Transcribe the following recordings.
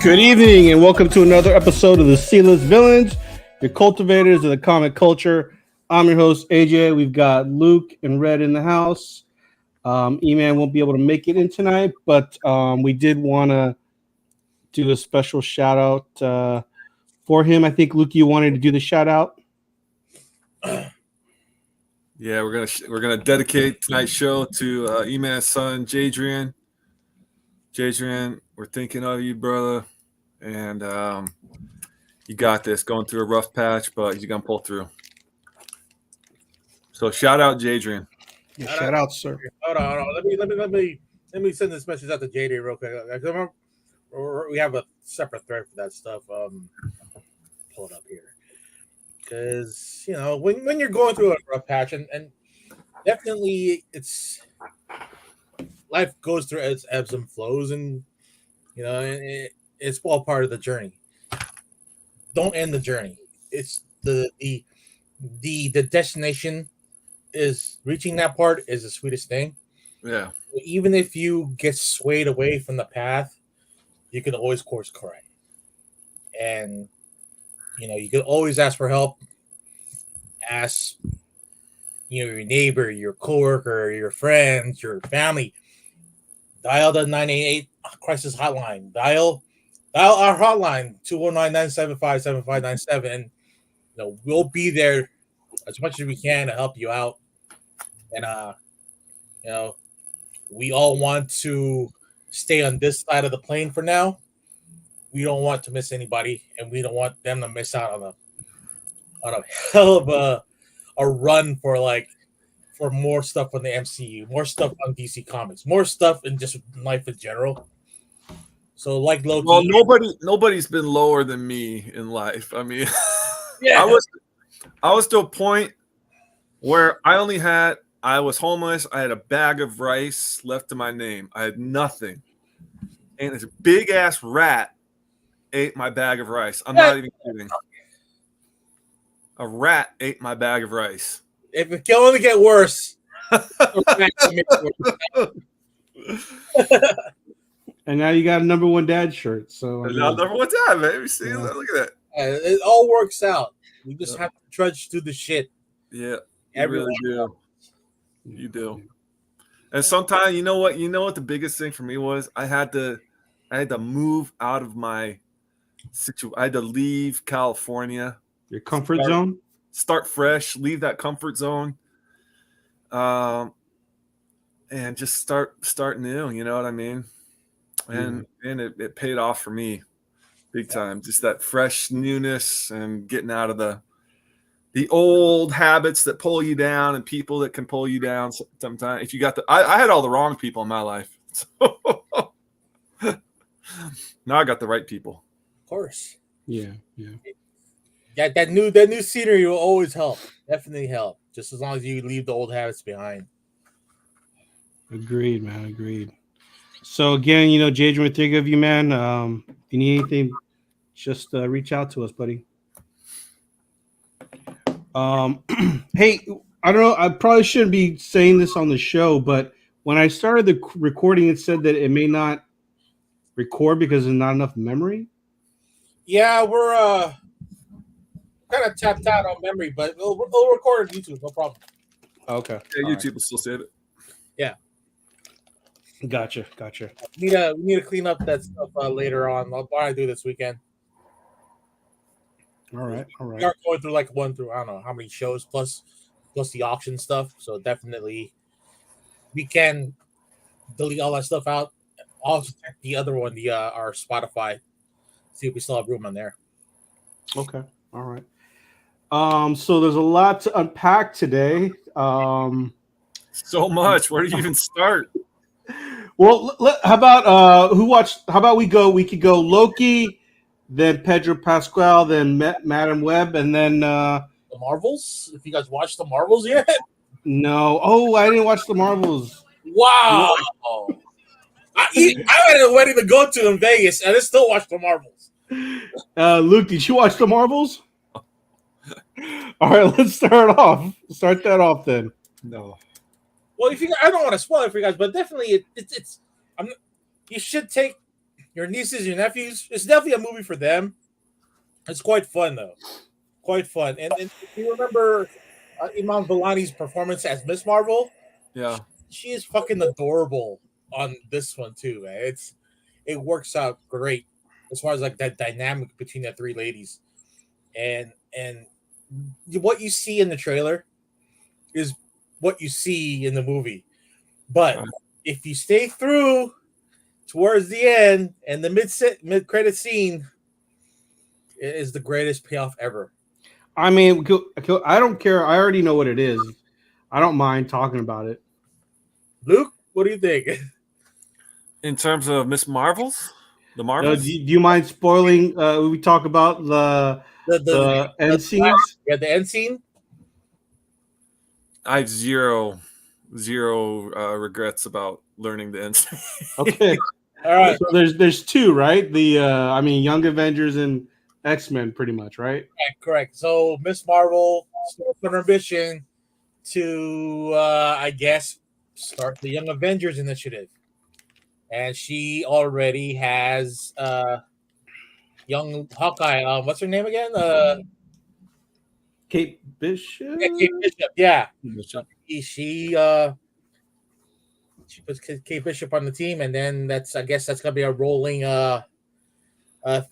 Good evening, and welcome to another episode of the Sealess Villains, your cultivators of the comic culture. I'm your host, AJ. We've got Luke and Red in the house. E-Man won't be able to make it in tonight, but we did want to do a special shout out for him. I think, Luke, you wanted to do the shout out. Yeah, we're gonna dedicate tonight's show to E-Man's son, Jadrian. Jadrian, we're thinking of you, brother, and you got this. Going through a rough patch, but you're gonna pull through. So shout out, Jadrian. Yeah, shout out, sir. Hold on. Let me send this message out to JD real quick. We have a separate thread for that stuff. Pull it up here. Because when you're going through a rough patch, and definitely it's life goes through its ebbs and flows, and it's all part of the journey. Don't end the journey. It's the destination is reaching that part is the sweetest thing. Yeah. Even if you get swayed away from the path, you can always course correct, and you can always ask for help. Ask, your neighbor, your coworker, your friends, your family. Dial the 988 crisis hotline. Dial our hotline 219-975-7597. We'll be there as much as we can to help you out. And we all want to stay on this side of the plane for now. We don't want to miss anybody, and we don't want them to miss out on a hell of a run for more stuff on the MCU, more stuff on DC Comics, more stuff in just life in general. So like Loki. Well, nobody's been lower than me in life. I mean, yeah. I was to a point where I was homeless. I had a bag of rice left to my name. I had nothing. And this big ass rat ate my bag of rice. I'm not even kidding. A rat ate my bag of rice. If it can only get worse. And now you got a number one dad shirt. So number one dad, baby. See, look at that. It all works out. We just have to trudge through the shit. Yeah, you really do. You do. And sometimes, you know what the biggest thing for me was? I had to move out of my situation. I had to leave California. Your comfort zone? Start fresh, leave that comfort zone. And just start new, you know what I mean? And it paid off for me big time. Just that fresh newness and getting out of the old habits that pull you down and people that can pull you down sometimes. If you got I had all the wrong people in my life. So now I got the right people. Of course. Yeah. That new scenery will always help. Definitely help. Just as long as you leave the old habits behind. Agreed, man. Agreed. So again, Jadrian, we think of you, man. If you need anything, just reach out to us, buddy. Hey, I don't know. I probably shouldn't be saying this on the show, but when I started the recording, it said that it may not record because there's not enough memory. Yeah, we're kind of tapped out on memory, but we'll record on YouTube, no problem. Okay. Yeah, YouTube will still save it. Yeah. Gotcha. We need to clean up that stuff later on. I'll probably do this weekend. All right. We are going through one through I don't know how many shows plus the auction stuff. So definitely we can delete all that stuff out. Also check the other one, our Spotify. See if we still have room on there. Okay. All right. So there's a lot to unpack today. So much. Where do you even start? Well, how about we could go Loki, then Pedro Pascual, then Madam Web, and then the Marvels. If you guys watched the Marvels yet? No. Oh, I didn't watch the Marvels. Wow. I had a wedding to go to in Vegas, and I still watch the Marvels. Luke, did you watch the Marvels? All right, let's start that off then. No. Well, I don't want to spoil it for you guys, but definitely it's you should take your nieces, your nephews. It's definitely a movie for them. It's quite fun though, quite fun. And if you remember Iman Vellani's performance as Miss Marvel, Yeah. she is fucking adorable on this one too, man. It works out great as far as like that dynamic between the three ladies, and what you see in the trailer is what you see in the movie. But if you stay through towards the end and the mid credit scene, it is the greatest payoff ever. I mean, I don't care. I already know what it is. I don't mind talking about it. Luke, what do you think? In terms of Miss Marvels, the Do Marvels, you mind spoiling? We talk about the end scenes. Yeah, the end scene. I have zero regrets about learning the end. Okay. All right. So there's two, right? I mean, Young Avengers and X-Men, pretty much, right? Correct. So Miss Marvel starts on her mission to, I guess, start the Young Avengers initiative, and she already has young Hawkeye. What's her name again? Kate Bishop. Kate Bishop. Yeah. Bishop. She puts Kate Bishop on the team, and then I guess that's gonna be a rolling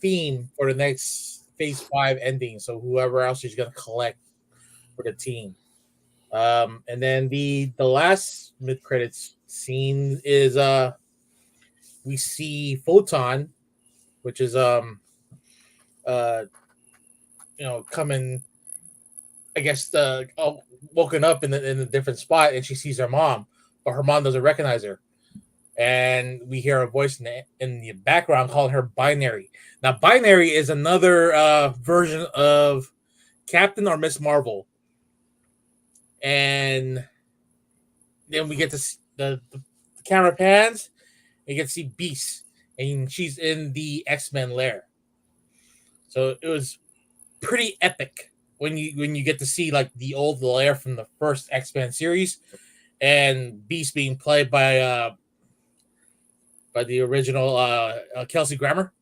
theme for the next Phase 5 ending. So whoever else she's gonna collect for the team. And then the last mid credits scene is we see Photon, which is coming, I guess, woken up in a different spot, and she sees her mom, but her mom doesn't recognize her. And we hear a voice in the background calling her Binary. Now, Binary is another version of Captain or Miss Marvel. And then we get to see the camera pans, and you get to see Beast, and she's in the X-Men lair. So it was pretty epic when you get to see like the old lair from the first X-Men series, and Beast being played by the original Kelsey Grammer.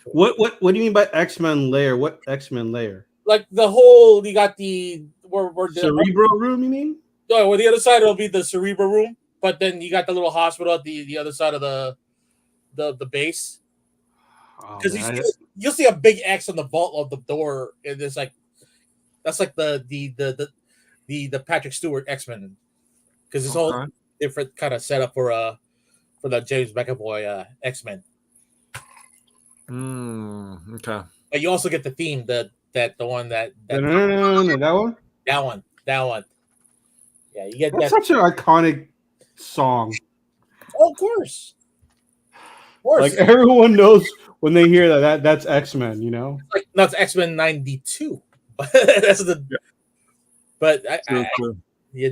What do you mean by X-Men layer? What X-Men layer? Like the whole, you got the where the Cerebro room, you mean? No, well, the other side will be the Cerebro room, but then you got the little hospital at the other side of the base. Because you'll see a big X on the vault of the door, and it's like that's like the Patrick Stewart X-Men, because it's all different kind of setup for the James McAvoy X-Men. Okay. But you also get the theme that the one that one. That one. Yeah, you get That's that. such an iconic song. Oh, of course. Like everyone knows when they hear that's X-Men, you know. Like that's X-Men 92, but that's the. Yeah. But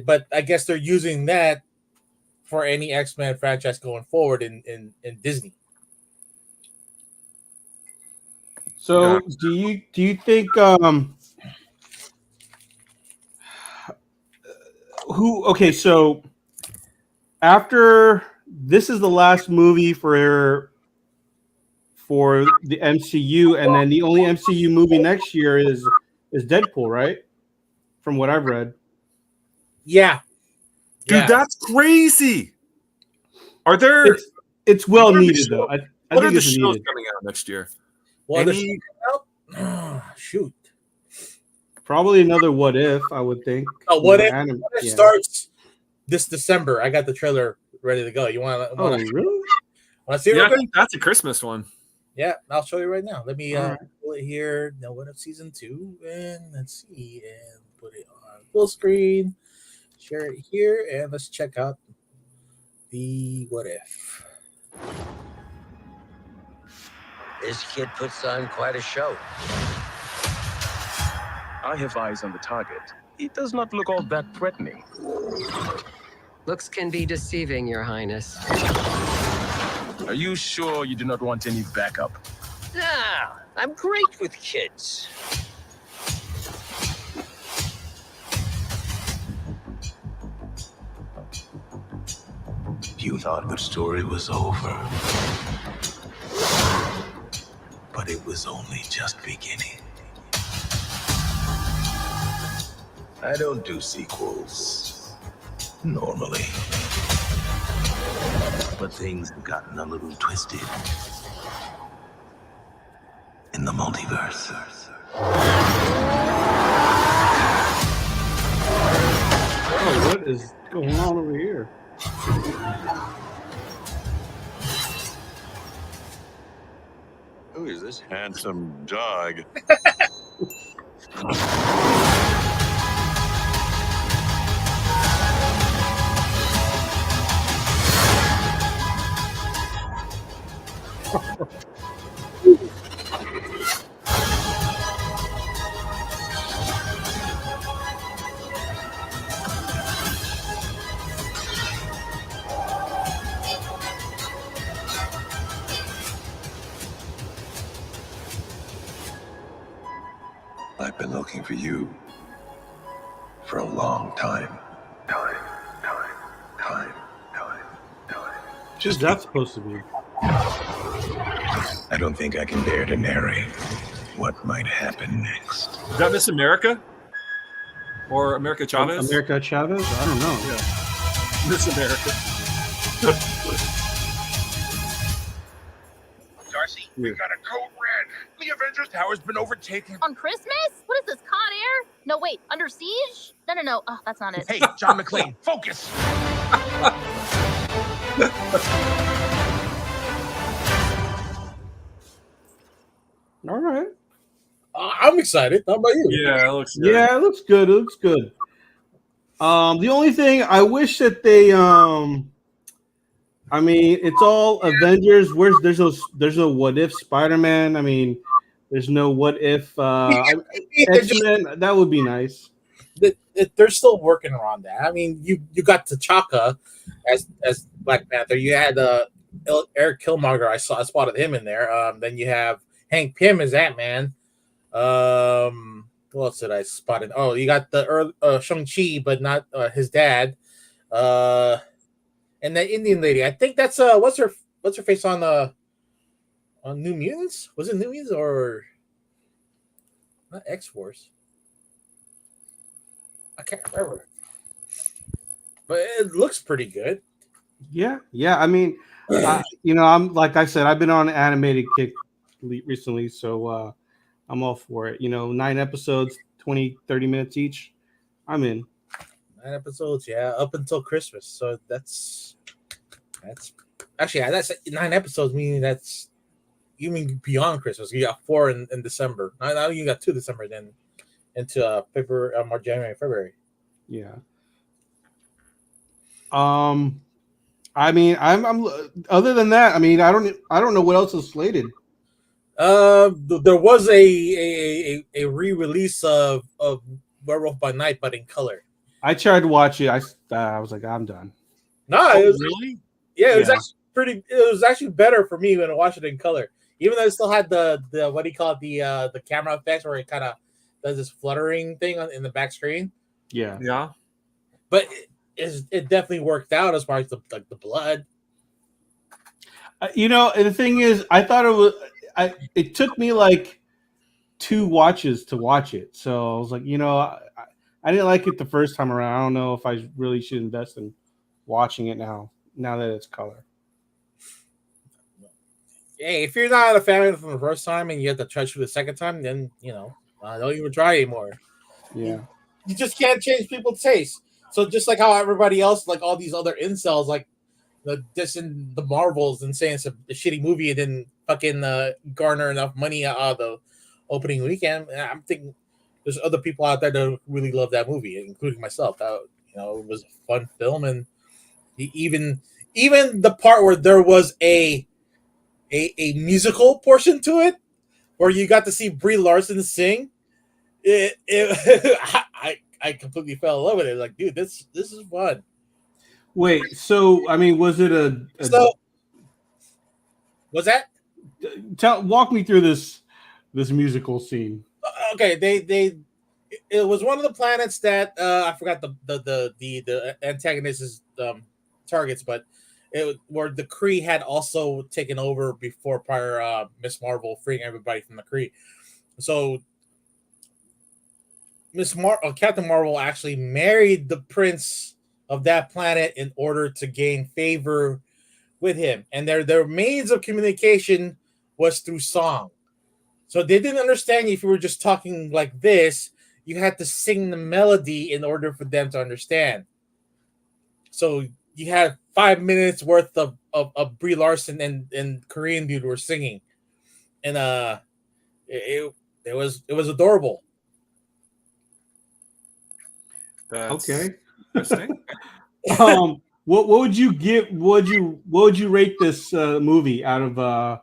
but I guess they're using that for any X-Men franchise going forward in Disney. So do you think so after this is the last movie for the MCU, and then the only MCU movie next year is Deadpool, right? From what I've read. Yeah. Dude, that's crazy. Are there? It's well needed though. I what think are the it's shows needed. coming out next year? Well, shoot. Probably another What If, I would think. What If starts this December. I got the trailer ready to go. You want to? Oh, really? Want to see it? Yeah, I think that's a Christmas one. Yeah, I'll show you right now. Let me pull it here. Now, What If season 2, and let's see, and put it on full screen. Share it here, and let's check out the What If. This kid puts on quite a show. I have eyes on the target. He does not look all that threatening. Looks can be deceiving, Your Highness. Are you sure you do not want any backup? Nah, I'm great with kids. You thought the story was over. but it was only just beginning. I don't do sequels normally, but things have gotten a little twisted in the multiverse. Oh, what is going on over here? Who is this handsome dog? I've been looking for you for a long time. Time. Who's that supposed to be? I don't think I can dare to narrate what might happen next. Is that Miss America? Or America Chavez? America Chavez? I don't know. Yeah. Miss America. Darcy, we got a code red. The Avengers Tower's been overtaken. On Christmas? What is this, Con Air? No, wait, Under Siege? No. Oh, that's not it. Hey, John McClane, focus. All right. I'm excited. How about you? Yeah, it looks good. Yeah, it looks good. It looks good. The only thing I wish that they I mean, it's all Avengers. There's no what if Spider-Man. I mean, there's no what if X-Men. That would be nice. They're still working around that. I mean, you got T'Chaka as Black Panther. You had Eric Killmonger. I spotted him in there. Then you have Hank Pym as Ant-Man. Who else did I spot in? Oh, you got the Shang-Chi, but not his dad. And that Indian lady. I think that's what's her face on New Mutants? Was it New Mutants or not X-Force? I can't remember. But it looks pretty good. Yeah. I mean, I'm like I said, I've been on an animated kick recently, so I'm all for it. 9 episodes, 20, 30 minutes each. I'm in. 9 episodes, yeah, up until Christmas. So that's actually, that's 9 episodes, meaning that's you mean beyond Christmas. You got 4 in December. Now you got 2 December, then into February, March, January, February. Yeah. I mean, I'm other than that, I mean, I don't know what else is slated. There was a re-release of Werewolf by Night, but in color. I tried to watch it. I was like, I'm done. No, it was really? Yeah, it was actually pretty. It was actually better for me when I watched it in color, even though it still had the what do you call it, the camera effects where it kind of does this fluttering thing in the back screen. Yeah. But it definitely worked out as far as the blood. And the thing is, I thought it was. It took me like 2 watches to watch it, so I was like, I didn't like it the first time around. I don't know if I really should invest in watching it now that it's color. Hey, if you're not a fan of it from the first time and you have to trudge through the second time, then don't even try anymore. Yeah, you just can't change people's taste. So just like how everybody else, like all these other incels, like dissing the Marvels and saying it's a shitty movie and didn't fucking garner enough money out of the opening weekend. I'm thinking there's other people out there that really love that movie, including myself. It was a fun film, and even the part where there was a musical portion to it, where you got to see Brie Larson sing. I completely fell in love with it. Like, dude, this is fun. Wait, so I mean, was it was that? Walk me through this musical scene. Okay, it was one of the planets that I forgot the antagonist's targets, but where the Kree had also taken over before prior Miss Marvel freeing everybody from the Kree. So Captain Marvel actually married the prince of that planet in order to gain favor with him, and their means of communication was through song. So they didn't understand you if you were just talking like this. You had to sing the melody in order for them to understand. So you had 5 minutes worth of Brie Larson and Korean dude were singing, and it was adorable. That's Okay. interesting. What would you give? What would you rate this movie out of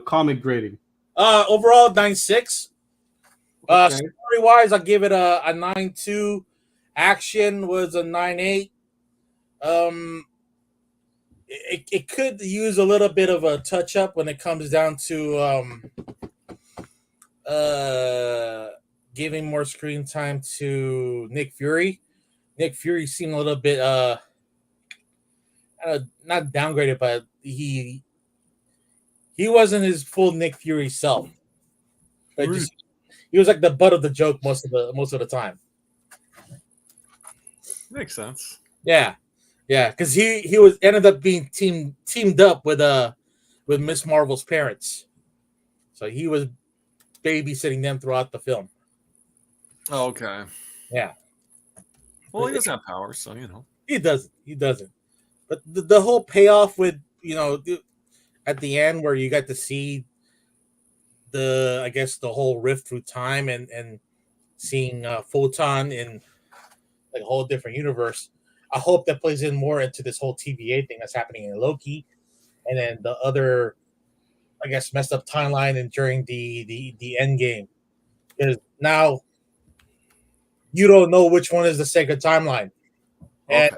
comic grading? Overall 9.6. Okay. Story wise, I give it a 9.2. Action was a 9.8. It could use a little bit of a touch up when it comes down to giving more screen time to Nick Fury. Nick Fury seemed a little bit not downgraded, but he wasn't his full Nick Fury self. But he was like the butt of the joke most of the time. Makes sense. Yeah, because he was ended up being teamed up with Miss Marvel's parents, so he was babysitting them throughout the film. Oh, okay. Yeah. Well, he doesn't have powers, so He doesn't. But the whole payoff with at the end where you got to see the whole rift through time and seeing Photon in like a whole different universe. I hope that plays in more into this whole TVA thing that's happening in Loki, and then the other, messed up timeline and during the end game. Because now you don't know which one is the sacred timeline. And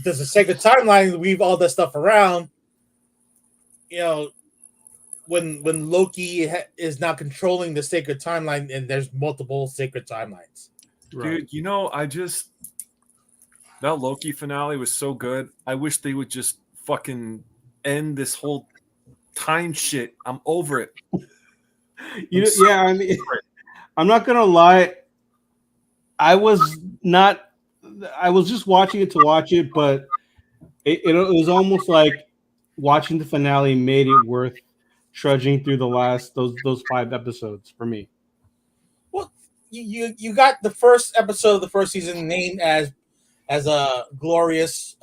does the sacred timeline weave all that stuff around? When Loki is now controlling the sacred timeline, and there's multiple sacred timelines. Right. Dude, that Loki finale was so good. I wish they would just fucking end this whole time shit. I'm over it. I'm not gonna lie. I was just watching it to watch it, but it was almost like watching the finale made it worth trudging through the last those 5 episodes for me. Well, you got the first episode of the first season named as a glorious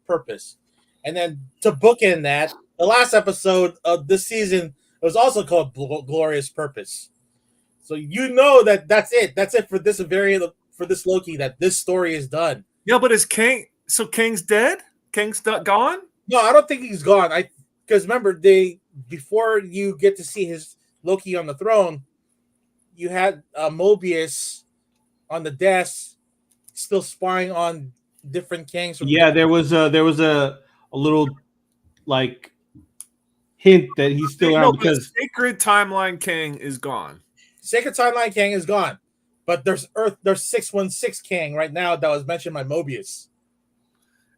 purpose, and then to bookend that, the last episode of this season was also called Glorious Purpose. So that's it for this variant for this Loki, that this story is done. Yeah, but is Kang? So Kang's dead? Kang's not gone? No, I don't think he's gone. Because remember, before you get to see his Loki on the throne, you had Mobius on the desk, still spying on different Kangs. There was a little like hint that he's still around because Sacred Timeline Kang is gone. Sacred Timeline Kang is gone, but there's 616 Kang right now that was mentioned by Mobius.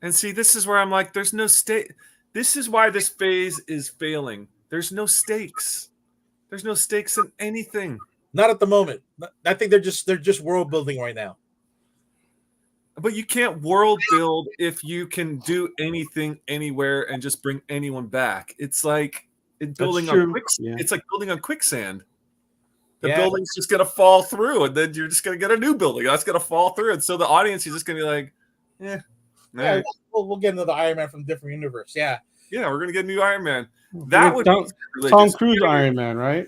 And see, this is where I'm like, there's no stake. This is why this phase is failing. There's no stakes. There's no stakes in anything. Not at the moment. I think they're just world building right now. But you can't world build if you can do anything anywhere and just bring anyone back. It's like building on quicksand. It's like building on quicksand. The building's just gonna fall through, and then you're just gonna get a new building. That's gonna fall through, and so the audience is just gonna be like, Yeah, we'll get into the Iron Man from different universe. Yeah, we're gonna get a new Iron Man. That would be Tom Cruise Iron Man, right?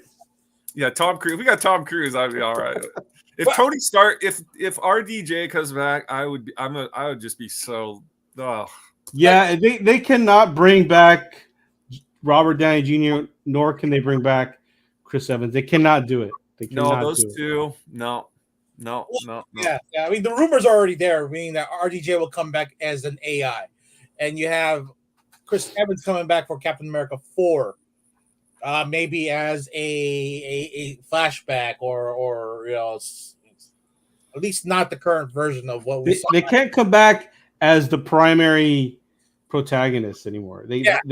Yeah, Tom Cruise. We got Tom Cruise. I'd be all right. If Tony Stark, if RDJ comes back, I would just be so. Yeah, they cannot bring back Robert Downey Jr. Nor can they bring back Chris Evans. They cannot do it. They cannot those two. No. Yeah. I mean, the rumors are already there, meaning that RDJ will come back as an AI, and you have Chris Evans coming back for Captain America 4, maybe as a flashback or at least not the current version of what we saw. They can't come back as the primary protagonists anymore. They've got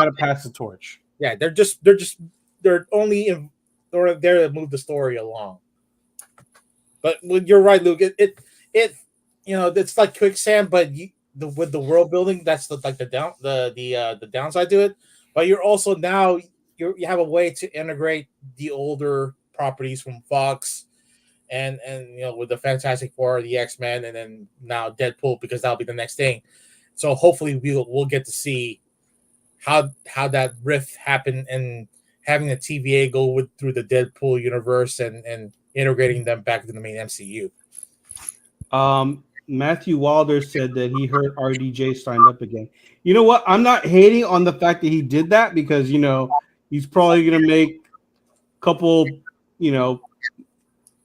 to pass the torch. Yeah, they're only they're there to move the story along. But you're right, Luke. It it's like quicksand, but with the world building, that's the downside to it. But you're also now you have a way to integrate the older properties from Fox, and with the Fantastic Four, the X-Men, and then now Deadpool, because that'll be the next thing. So hopefully we'll get to see how that rift happened, and having the TVA go through the Deadpool universe and integrating them back into the main MCU. Matthew Wilder said that he heard RDJ signed up again. You know what? I'm not hating on the fact that he did that, because he's probably going to make a couple, $1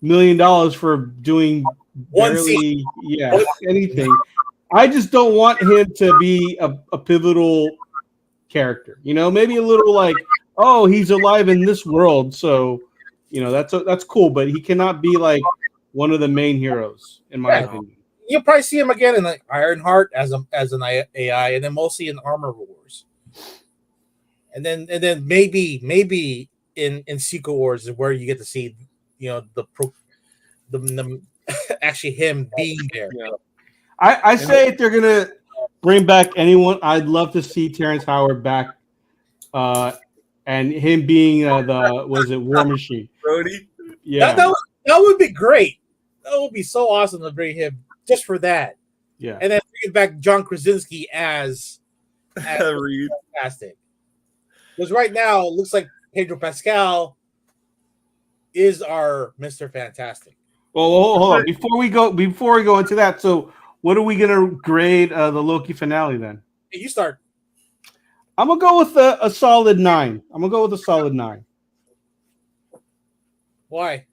million for doing barely anything. I just don't want him to be a pivotal character. Maybe a little like, oh, he's alive in this world, so that's cool, but he cannot be like one of the main heroes, in my opinion. You'll probably see him again in like Ironheart as an AI, and then mostly in Armor Wars, and then maybe in Secret Wars is where you get to see the actually him being there. Yeah. I say if they're gonna bring back anyone, I'd love to see Terrence Howard back, and him being War Machine? Brody. Yeah, that would be great. That would be so awesome to bring him just for that. Yeah, and then bring back John Krasinski as Reed. Fantastic. Because right now it looks like Pedro Pascal is our Mr. Fantastic. Well, hold on. Before we go into that, so what are we gonna grade the Loki finale then? Hey, you start. I'm gonna go with a solid 9. I'm gonna go with a solid 9. Why?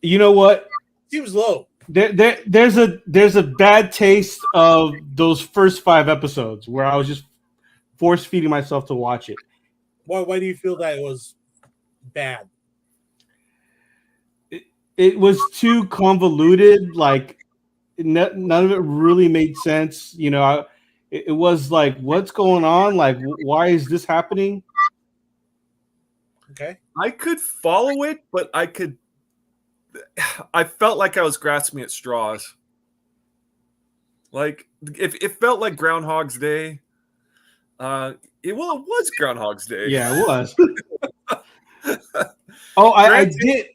You know what? Seems low. There's a bad taste of those first 5 episodes where I was just force feeding myself to watch it. Why do you feel that it was bad? It was too convoluted. Like none of it really made sense. It was like, what's going on? Like, why is this happening? Okay. I could follow it, but I felt like I was grasping at straws. Like, it felt like Groundhog's Day. It was Groundhog's Day. Yeah, it was. I did.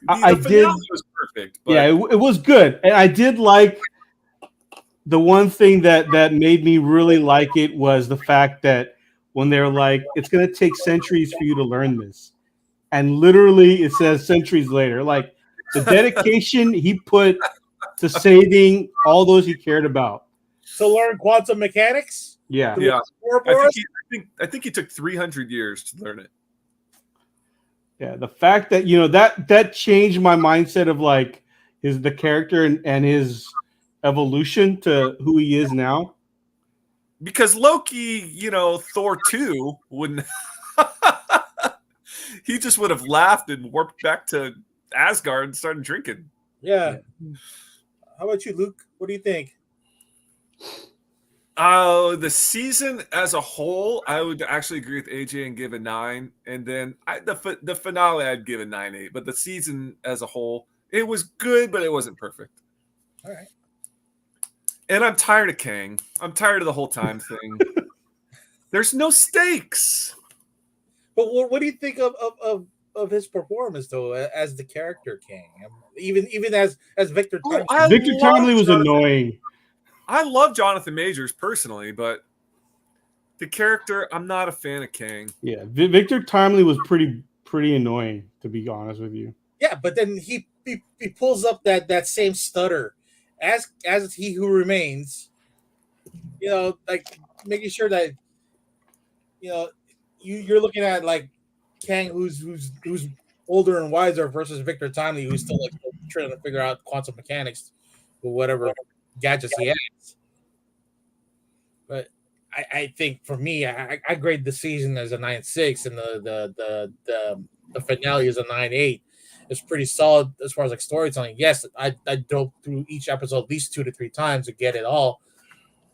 I did. Was perfect. But... Yeah, it was good, and I did like. The one thing that made me really like it was the fact that when they're like, it's going to take centuries for you to learn this. And literally it says centuries later, like the dedication he put to saving all those he cared about. To learn quantum mechanics? Yeah. Yeah. I think he took 300 years to learn it. Yeah. The fact that, that changed my mindset of like the character and his evolution to who he is now. Because Loki, Thor 2 wouldn't he just would have laughed and warped back to Asgard and started drinking. Yeah. How about you, Luke? What do you think? The season as a whole, I would actually agree with AJ and give a 9. And then the finale, I'd give a 9.8. But the season as a whole, it was good, but it wasn't perfect. All right. And I'm tired of Kang. I'm tired of the whole time thing. There's no stakes. But what do you think of his performance though, as the character Kang? Even as Victor Timely. Victor Timely was annoying. I love Jonathan Majors personally, but the character, I'm not a fan of Kang. Yeah, Victor Timely was pretty annoying, to be honest with you. Yeah, but then he pulls up that same stutter as He Who Remains, like making sure that you're looking at like Kang who's older and wiser versus Victor Timely who's still like trying to figure out quantum mechanics or whatever gadgets he has. But I think for me, I grade the season as a 9.6 and the finale is a 9.8. It's pretty solid as far as like storytelling. Yes, I dove through each episode at least 2 to 3 times to get it all.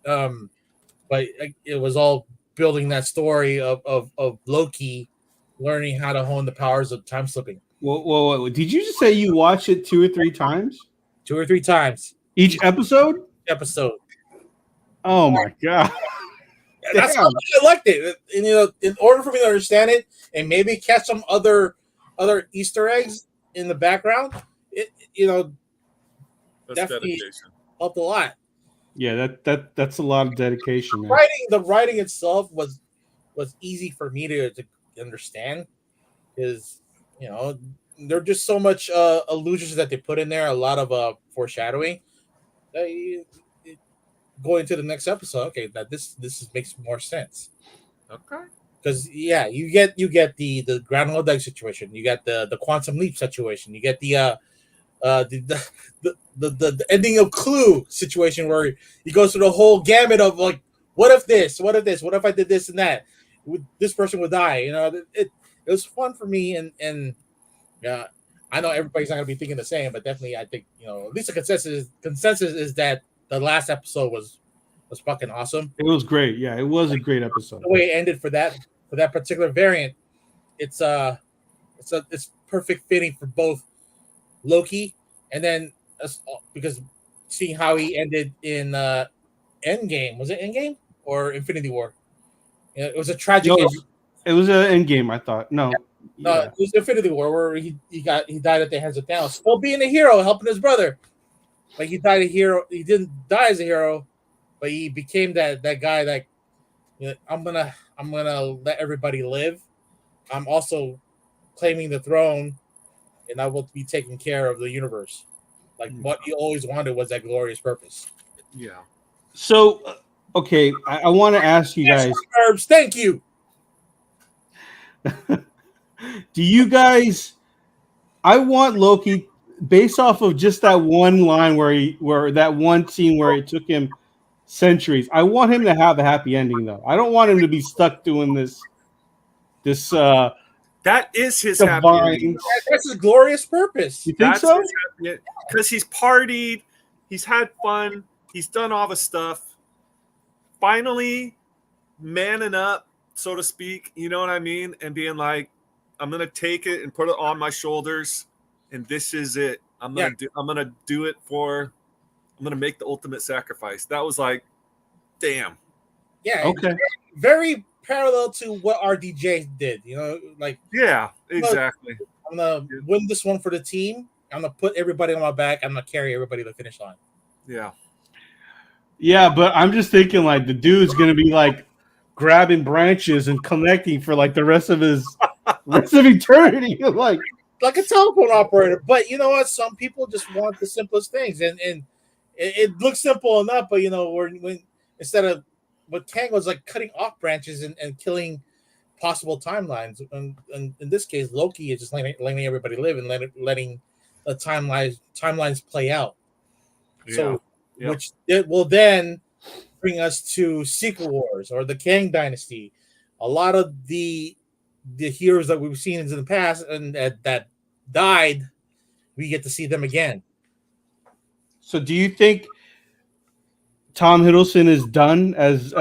But it was all building that story of Loki learning how to hone the powers of time slipping. Whoa. Did you just say you watched it 2 or 3 times? 2 or 3 times Each episode? episode. Oh my god. That's how much I liked it. And, in order for me to understand it and maybe catch some other Easter eggs in the background, it That's definitely dedication. helped a lot. Yeah, that's a lot of dedication, man. The writing itself was easy for me to understand because there are just so much allusions that they put in there, a lot of foreshadowing. Going to the next episode, okay, that this makes more sense. Okay. Because you get the Groundhog Day situation, you got the quantum leap situation, you get the ending of Clue situation where he goes through the whole gamut of like, what if I did this and that, this person would die. It was fun for me, and I know everybody's not gonna be thinking the same, but definitely I think at least the consensus is that the last episode was fucking awesome. It was great. Yeah, it was a great episode. The way it ended for that particular variant, it's perfect fitting for both Loki and then because seeing how he ended in Endgame. Was it Endgame or Infinity War? It was a tragic ending. It was an Endgame, I thought. No. Yeah. It was Infinity War where he died at the hands of Thanos. Still being a hero, helping his brother. Like he died a hero. He didn't die as a hero, but he became that guy that I'm gonna let everybody live. I'm also claiming the throne, and I will be taking care of the universe. Like what he always wanted was that glorious purpose. Yeah. So, okay, I want to ask you guys. Herbs, thank you. Do you guys? I want Loki, based off of just that one line where that one scene where it took him centuries. I want him to have a happy ending, though. I don't want him to be stuck doing this. That is his happy ending. That's his glorious purpose. You think so? Because he's partied, he's had fun, he's done all the stuff. Finally, manning up, so to speak. You know what I mean? And being like, I'm gonna take it and put it on my shoulders, and this is it. I'm gonna do it for. I'm gonna make the ultimate sacrifice. That was like, damn. Yeah. Okay. Very parallel to what RDJ did. Yeah, exactly. I'm gonna win this one for the team. I'm gonna put everybody on my back. I'm gonna carry everybody to the finish line. Yeah. Yeah, but I'm just thinking like the dude's gonna be like grabbing branches and connecting for like the rest of eternity, like a telephone operator. But you know what? Some people just want the simplest things, and it looks simple enough. But when instead of what Kang was like cutting off branches and killing possible timelines, and in this case, Loki is just letting everybody live and letting the timelines play out. Yeah. So, which it will then bring us to Secret Wars or the Kang Dynasty. A lot of the heroes that we've seen in the past and that died, we get to see them again. So, do you think Tom Hiddleston is done as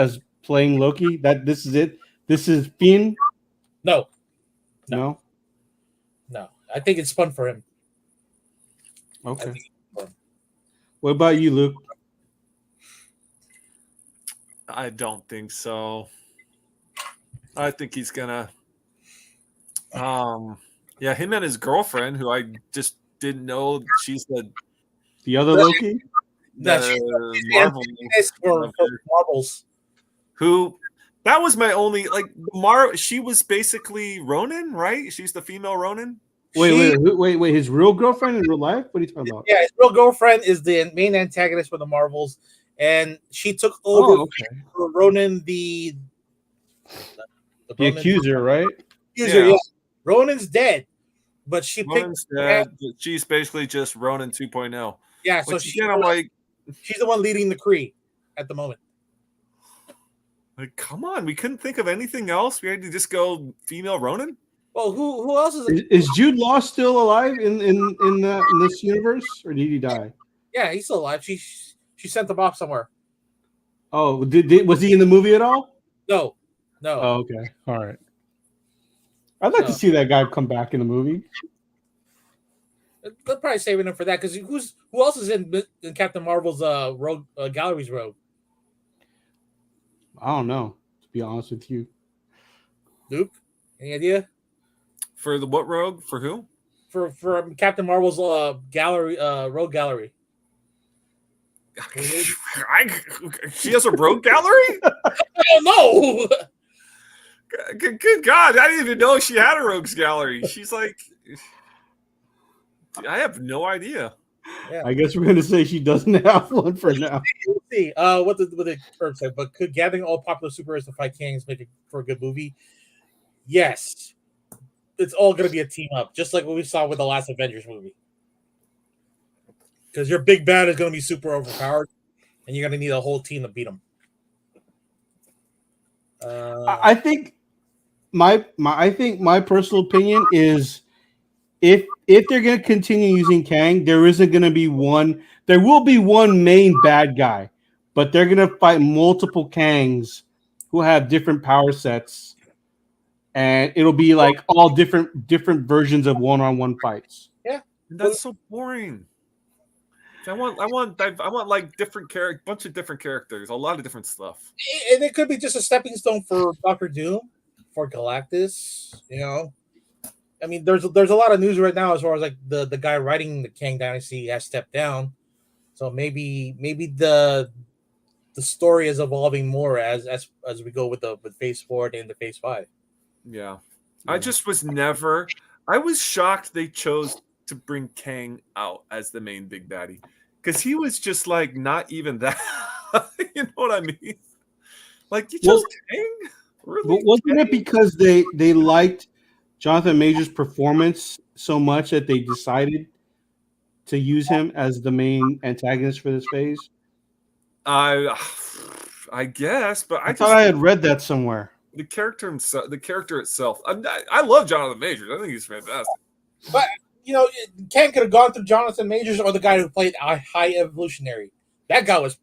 playing Loki? That this is it? This is Finn? No. I think it's fun for him. Okay. What about you, Luke? I don't think so. I think he's gonna. Him and his girlfriend, who I just didn't know she's the other Loki. Marvels. Who? That was my only She was basically Ronin, right? She's the female Ronin. Wait! His real girlfriend in real life? What are you talking about? Yeah, his real girlfriend is the main antagonist for the Marvels, and she took over for Ronin, the accuser, right? Accuser, yeah. Ronin's dead, but Ronin's dead. She's basically just Ronin 2.0. Yeah, so she's the one leading the Kree at the moment. Like, come on, we couldn't think of anything else. We had to just go female Ronin. Well, who else is Jude Law still alive in this universe, or did he die? Yeah, he's still alive. She sent him off somewhere. Oh, was he in the movie at all? No. Oh, okay. All right. I'd like to No. see that guy come back in the movie. They're probably saving him for that because who else is in Captain Marvel's Rogue Gallery's Rogue? I don't know, to be honest with you. Luke, any idea? For the what rogue? For who? For Captain Marvel's gallery Rogue Gallery. She has a rogue gallery? I don't know. Good God, I didn't even know she had a rogues gallery. She's like, I have no idea. Yeah. I guess we're gonna say she doesn't have one for now. Let's see. What the Herb said, but could gathering all popular superheroes to fight kings make it for a good movie? Yes. It's all gonna be a team up, just like what we saw with the last Avengers movie. Because your big bad is gonna be super overpowered, and you're gonna need a whole team to beat him. I think my personal opinion is if they're going to continue using Kang, there isn't going to be one. There will be one main bad guy, but they're going to fight multiple Kangs who have different power sets, and it'll be like all different versions of one-on-one fights. Yeah, that's so boring. I want like different bunch of different characters, a lot of different stuff. And it could be just a stepping stone for Doctor Doom, for Galactus. You know, I mean, there's a lot of news right now as far as like the guy writing the Kang Dynasty has stepped down, so maybe the story is evolving more as we go with Phase 4 and into Phase 5. Yeah, I just was never. I was shocked they chose to bring Kang out as the main big baddie, because he was just like not even that. You know what I mean? Like you chose Kang? Really? But wasn't it because they liked Jonathan Majors' performance so much that they decided to use him as the main antagonist for this phase? I guess, but I thought I had read that somewhere. The character itself. I love Jonathan Majors. I think he's fantastic. But you know, Kang could have gone through Jonathan Majors or the guy who played a High Evolutionary. That guy was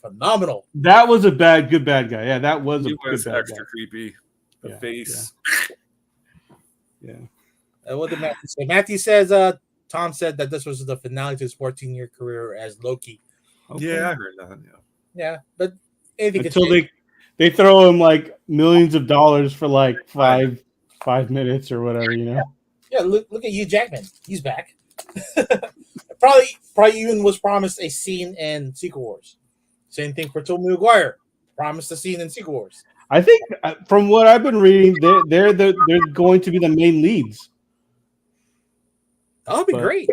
phenomenal. That was good bad guy. Yeah, that was good bad extra guy. Creepy. The face. Yeah. What did Matthew say? Matthew says, Tom said that this was the finale to his 14-year career as Loki. Okay. Yeah, I heard that. Yeah, but anything until they throw him like millions of dollars for like five minutes or whatever, you know. Yeah, look at Hugh Jackman. He's back. probably even was promised a scene in Secret Wars. Same thing for Tobey Maguire. Promised a scene in Secret Wars. I think from what I've been reading, they're going to be the main leads. That would be great.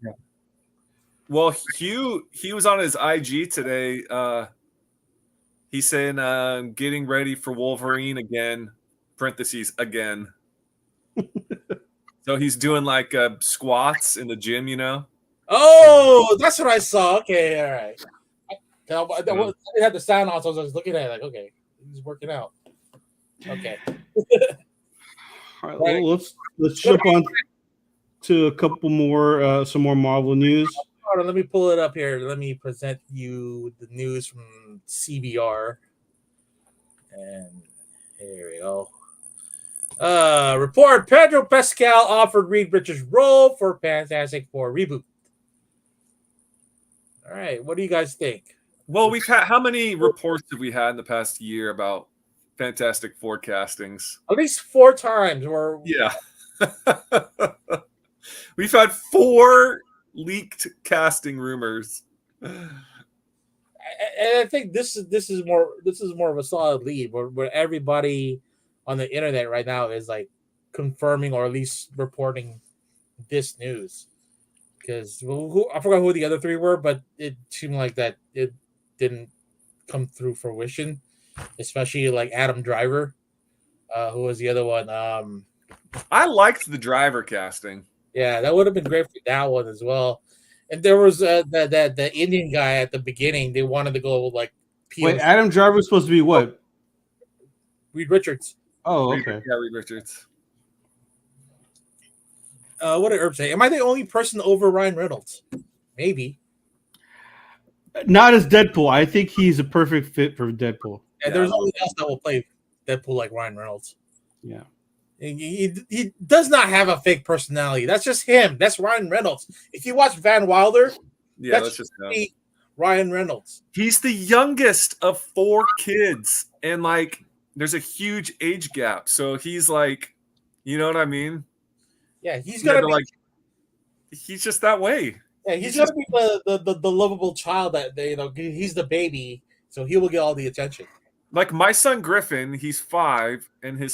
Yeah. Well, he was on his IG today. He's saying getting ready for Wolverine again. Parentheses again. So he's doing like squats in the gym, you know. Oh, that's what I saw. Okay, all right. I had the sound on, so I was looking at it like, okay, he's working out. Okay. All right, well, let's jump on to a couple more, some more Marvel news. Hold on, let me pull it up here. Let me present you the news from CBR. And here we go. Report: Pedro Pascal offered Reed Richards' role for Fantastic Four reboot. All right, what do you guys think? Well, we've had how many reports have we had in the past year about Fantastic Four castings? At least 4 times. Yeah, we've had 4 leaked casting rumors. And I think this is more of a solid lead where everybody on the internet right now is like confirming or at least reporting this news. Because I forgot who the other 3 were, but it seemed like that it didn't come through fruition, especially like Adam Driver, who was the other one. I liked the Driver casting. Yeah, that would have been great for that one as well. And there was the Indian guy at the beginning. They wanted to go like. Wait, Adam Driver was supposed to be what? Reed Richards. Oh, okay. Yeah, Reed Richards. What did Herb say? Am I the only person over Ryan Reynolds? Maybe. Not as Deadpool. I think he's a perfect fit for Deadpool. And there's no one else that will play Deadpool like Ryan Reynolds. Yeah. He does not have a fake personality. That's just him. That's Ryan Reynolds. If you watch Van Wilder, that's just him. Ryan Reynolds. He's the youngest of 4 kids, and like there's a huge age gap. So he's like, you know what I mean? Yeah, he's gonna be like. He's just that way. Yeah, he's gonna be the lovable child that he's the baby, so he will get all the attention. Like my son Griffin, he's 5, and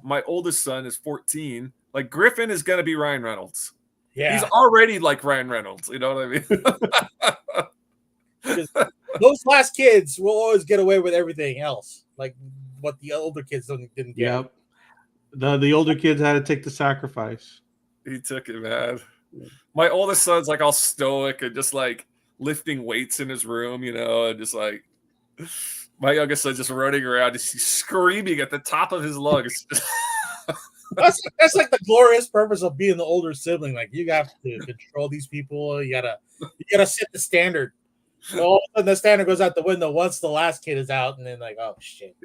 my oldest son is 14. Like Griffin is gonna be Ryan Reynolds. Yeah, he's already like Ryan Reynolds. You know what I mean? Those last kids will always get away with everything else, like what the older kids didn't get. Yep. The older kids had to take the sacrifice. He took it, man. My oldest son's like all stoic and just like lifting weights in his room, and just like my youngest son's just running around, just screaming at the top of his lungs. That's like the glorious purpose of being the older sibling. Like you have to control these people. You gotta set the standard. So all of a sudden the standard goes out the window once the last kid is out, and then like, oh shit,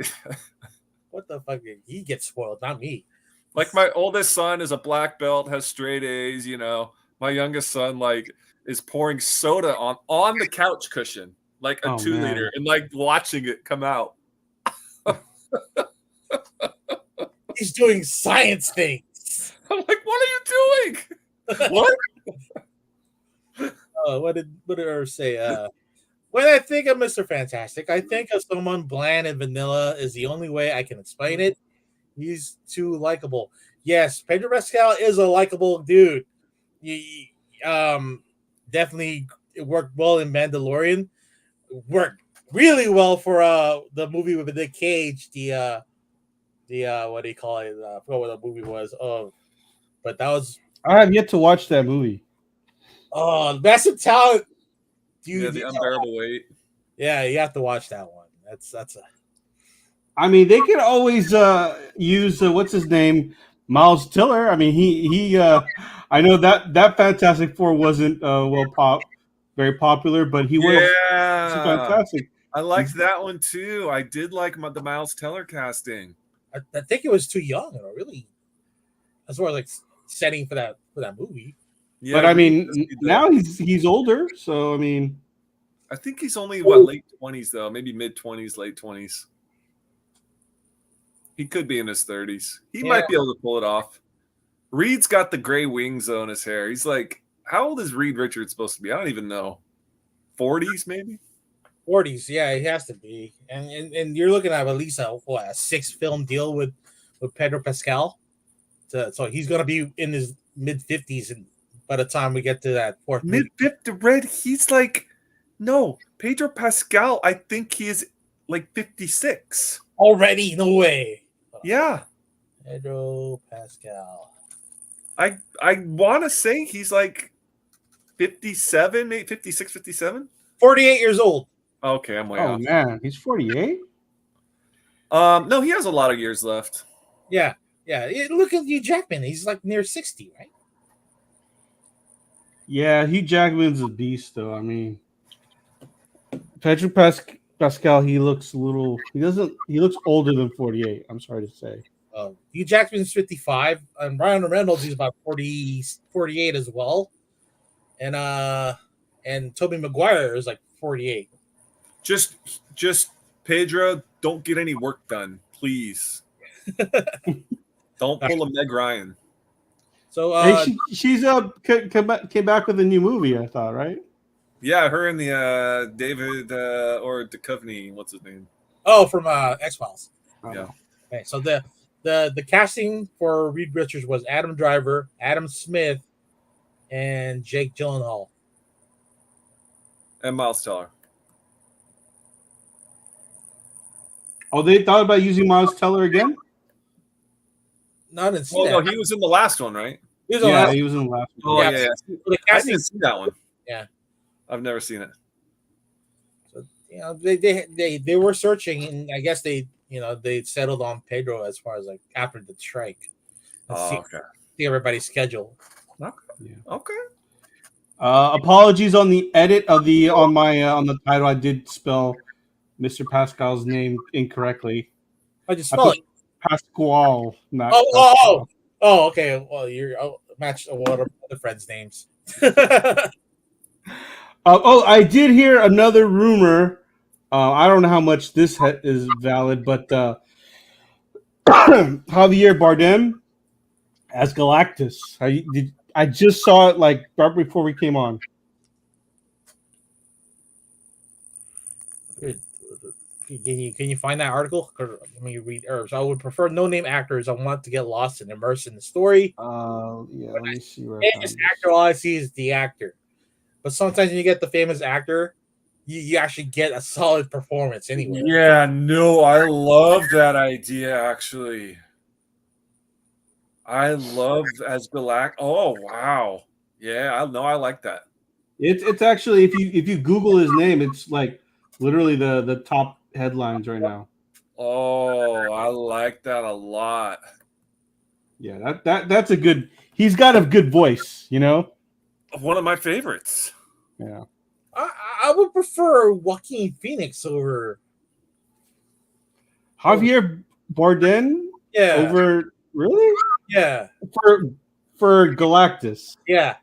what the fuck? He gets spoiled, not me. Like my oldest son is a black belt, has straight A's. My youngest son like is pouring soda on the couch cushion, like a 2-liter, and like watching it come out. He's doing science things. I'm like, what are you doing? What? What did I say? When I think of Mr. Fantastic, I think of someone bland and vanilla is the only way I can explain it. He's too likable. Yes, Pedro Pascal is a likable dude. He definitely worked well in Mandalorian. Worked really well for the movie with Nick Cage. The what do you call it? I forgot what the movie was. But that was. I have yet to watch that movie. Oh, massive talent, dude. Yeah, the unbearable weight. Yeah, you have to watch that one. That's a. I mean, they could always use what's his name, Miles Teller. I mean, he. I know that Fantastic Four wasn't very popular, but he was fantastic. I liked that one too. I did like the Miles Teller casting. I think it was too young, really. As far as like setting for that movie. Yeah, but I mean, now he's older, so I mean, I think he's only late 20s though, maybe mid 20s, late 20s. He could be in his 30s. He might be able to pull it off. Reed's got the gray wings on his hair. He's like, how old is Reed Richards supposed to be? I don't even know. 40s maybe. 40s, yeah, he has to be. And you're looking at least a 6-film deal with Pedro Pascal. So he's gonna be in his mid 50s, and by the time we get to that fourth mid 50, Red, he's like, no, Pedro Pascal. I think he is like 56 already. No way. Yeah, Pedro Pascal. I want to say he's like 57, maybe 56, 57. 48 years old. Okay, I'm way off. Oh man, he's 48. No, he has a lot of years left. Yeah. Look at Hugh Jackman. He's like near 60, right? Yeah, Hugh Jackman's a beast, though. I mean, Pedro Pascal, he looks a little. He looks older than 48. I'm sorry to say. Hugh Jackman's 55, and Ryan Reynolds he's about 48 as well, and Tobey Maguire is like 48. Just Pedro, don't get any work done, please. Don't pull a Meg Ryan. So hey, she's came back with a new movie, I thought, right? Yeah, her and the David or Duchovny, what's his name? Oh, from X-Files. Yeah. Okay, so the casting for Reed Richards was Adam Driver, Adam Smith, and Jake Gyllenhaal. And Miles Teller. Oh, they thought about using Miles Teller again? No, I didn't see that. No, he was in the last one, right? He was in the last one. Oh, yeah. The I casting, didn't see that one. Yeah. I've never seen it. So, they were searching, and I guess they settled on Pedro as far as like after the strike. Okay. See everybody's schedule. Okay. Yeah. Okay. Apologies on the edit of the on my on the title. I did spell Mr. Pascal's name incorrectly. How'd you I spell put it? Pasquale, not Oh, oh, oh, Pascal. oh, okay. Well, you're matched a lot of other friends' names. I did hear another rumor. I don't know how much this is valid, but Javier Bardem as Galactus. I just saw it like right before we came on. Can you find that article? Or, let me read. Or so I would prefer no name actors. I want to get lost and immersed in the story. Yeah, let me see where I found Famous this. actor, all I see is the actor. But sometimes when you get the famous actor, you actually get a solid performance anyway. Yeah, no, I love that idea. Actually, I love as Galact. Oh wow, yeah, I know. I like that. It's actually if you Google his name, it's like literally the top headlines right now. Oh, I like that a lot. Yeah, that's a good. He's got a good voice, you know. One of my favorites. Yeah. I would prefer Joaquin Phoenix over. Javier Bardem Yeah. over really Yeah. for Galactus. Yeah.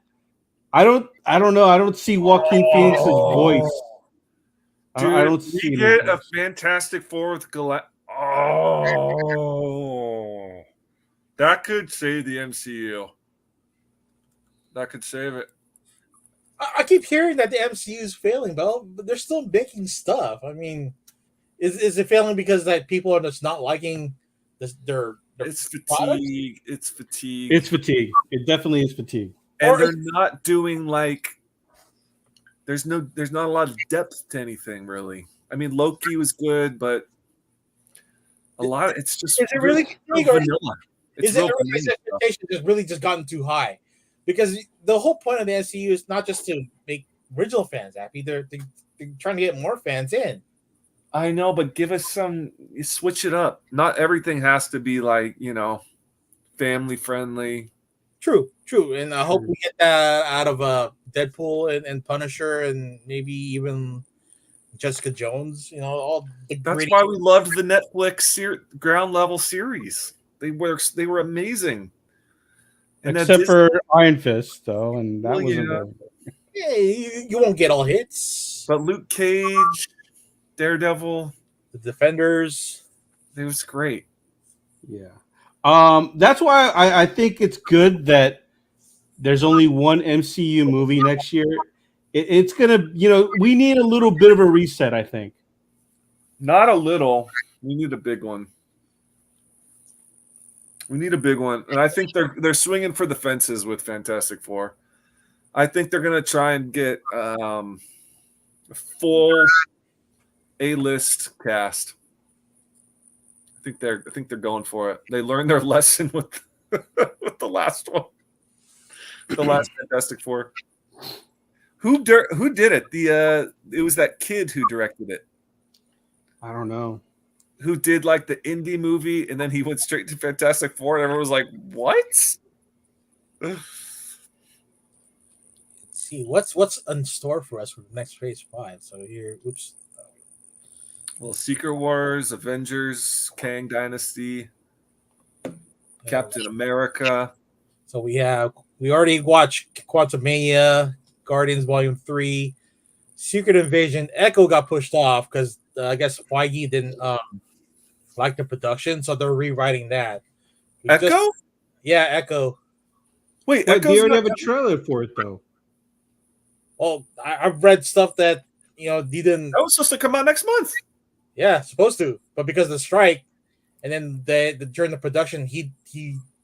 I don't know. I don't see Joaquin Phoenix's voice. Dude, I don't we see get a voice. Fantastic Four with Galactus. Oh, that could save the MCU. That could save it. I keep hearing that the MCU is failing, but they're still making stuff. I mean, is it failing because that people are just not liking their It's products? fatigue. It's fatigue. It's fatigue. It definitely is fatigue. And they're not doing like there's not a lot of depth to anything really. I mean, Loki was good, but a lot of it's just Is it really real vanilla. It's real everybody's expectations has really just gotten too high? Because the whole point of the MCU is not just to make original fans happy; they're trying to get more fans in. I know, but give us some. Switch it up. Not everything has to be like family friendly. True, and I hope we get that out of Deadpool and Punisher, and maybe even Jessica Jones. You know, all the That's why we loved the Netflix ground level series. They were amazing. And except for Iron Fist, though, and that was yeah, you won't get all hits. But Luke Cage, Daredevil, the Defenders, it was great. Yeah. That's why I think it's good that there's only one MCU movie next year. It's gonna, we need a little bit of a reset. I think. Not a little. We need a big one. We need a big one, and I think they're swinging for the fences with Fantastic Four. I think they're gonna try and get a full A-list cast. I think they're going for it. They learned their lesson with with the last one, the last Fantastic Four. Who did it? It was that kid who directed it. I don't know. Who did like the indie movie, and then he went straight to Fantastic Four, and everyone was like, "What?" Let's see what's in store for us for the next Phase 5. So here, oops. Well, Secret Wars, Avengers, Kang Dynasty, Captain America. So we already watched Quantumania, Guardians Volume 3, Secret Invasion. Echo got pushed off because I guess Feige didn't like the production, so they're rewriting that. Echo? Yeah, Echo. Wait, they already have a trailer for it though. Well, I've read stuff that he didn't. That was supposed to come out next month. Yeah, supposed to, but because of the strike, and then during the production, he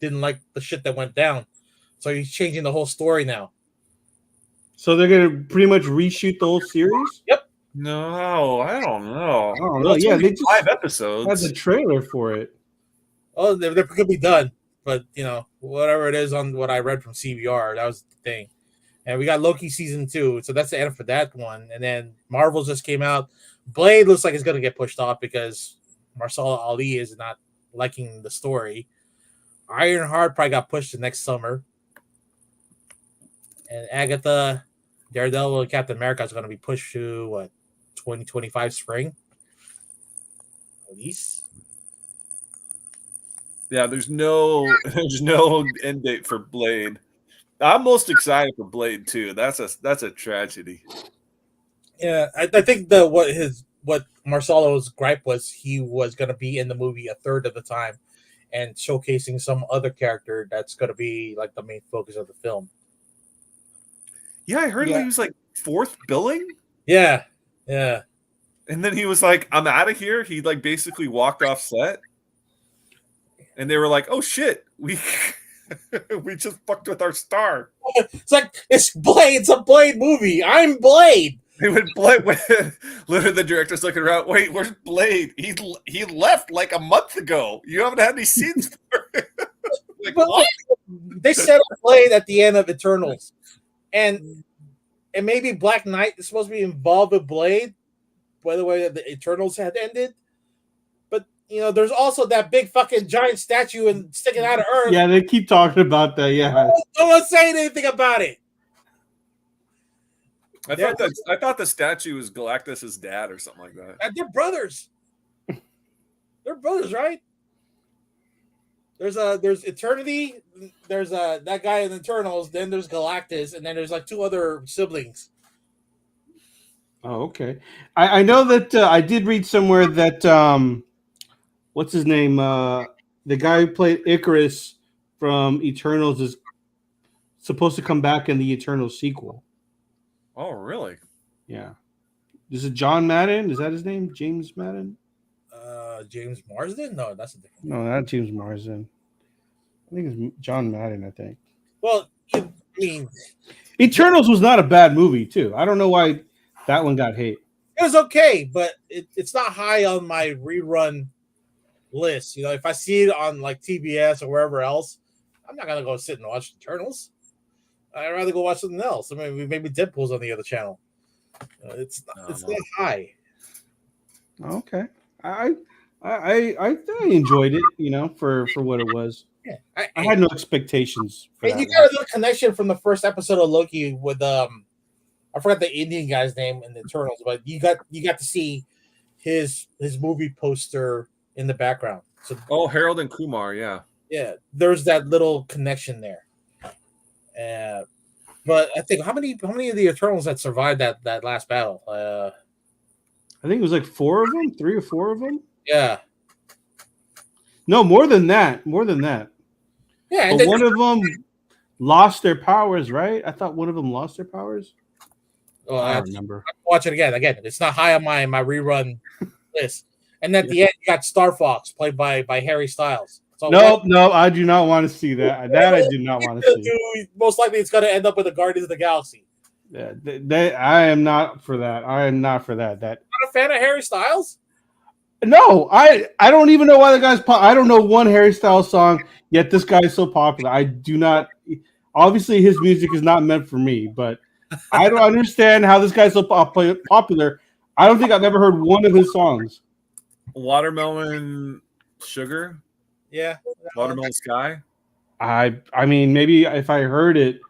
didn't like the shit that went down, so he's changing the whole story now. So they're gonna pretty much reshoot the whole series? Yep. No, I don't know. I don't know. Yeah, they just 5 episodes. had the trailer for it. Oh, they're could be done, but whatever it is on what I read from CBR, that was the thing. And we got Loki season 2, so that's the end for that one. And then Marvel just came out. Blade looks like it's gonna get pushed off because Marcel Ali is not liking the story. Ironheart probably got pushed to next summer. And Agatha, Daredevil and Captain America is going to be pushed to what 2025 spring, at least. Yeah, there's no end date for Blade. I'm most excited for Blade too. That's a tragedy. Yeah, I think what Marcelo's gripe was he was going to be in the movie a third of the time, and showcasing some other character that's going to be like the main focus of the film. Yeah, I heard he was like fourth billing. Yeah. And then he was like, "I'm out of here." He like basically walked off set, and they were like, "Oh shit, we we just fucked with our star." It's like it's Blade. It's a Blade movie. I'm Blade. They would Blade. Literally, the director's looking around. Wait, where's Blade? He left like a month ago. You haven't had any scenes for him. Like, what? They set up Blade at the end of Eternals, and maybe Black Knight is supposed to be involved with Blade. By the way, the Eternals had ended, but there's also that big fucking giant statue and sticking out of Earth. Yeah, they keep talking about that. Yeah, no one's saying anything about it. I thought the statue was Galactus's dad or something like that. They're brothers. They're brothers, right? There's Eternity. There's that guy in Eternals. Then there's Galactus, and then there's like two other siblings. Oh, okay. I know that I did read somewhere that what's his name? The guy who played Icarus from Eternals is supposed to come back in the Eternals sequel. Oh, really? Yeah. Is it John Madden? Is that his name? James Madden? James Marsden? No, that's a different. No, not James Marsden. I think it's John Madden. I think. Well, I mean, Eternals was not a bad movie too. I don't know why that one got hate. It was okay, but it's not high on my rerun list. If I see it on like TBS or wherever else, I'm not gonna go sit and watch Eternals. I'd rather go watch something else. I mean, maybe Deadpool's on the other channel. It's not high. Okay, I enjoyed it. For what it was. Yeah, I had no expectations. And you got a little connection from the first episode of Loki with I forgot the Indian guy's name in the Eternals, but you got to see his movie poster in the background. So Harold and Kumar, yeah. Yeah, there's that little connection there. But I think how many of the Eternals that survived that last battle? I think it was like 4 of them, 3 or 4 of them. Yeah. No, more than that. Yeah, but one of them lost their powers, right? I thought one of them lost their powers. Oh, I don't remember. Watch it again. Again, it's not high on my rerun list. And at the end, you got Star Fox played by Harry Styles. So no, I do not want to see that. That I do not want to see. Most likely, it's going to end up with the Guardians of the Galaxy. Yeah, I am not for that. I am not for that. Not a fan of Harry Styles? No, I don't even know why the guy's. I don't know one Harry Styles song. Yet this guy is so popular. I do not. Obviously, his music is not meant for me. But I don't understand how this guy's so popular. I don't think I've ever heard one of his songs. Watermelon Sugar. Yeah. Watermelon Sky. I mean, maybe if I heard it,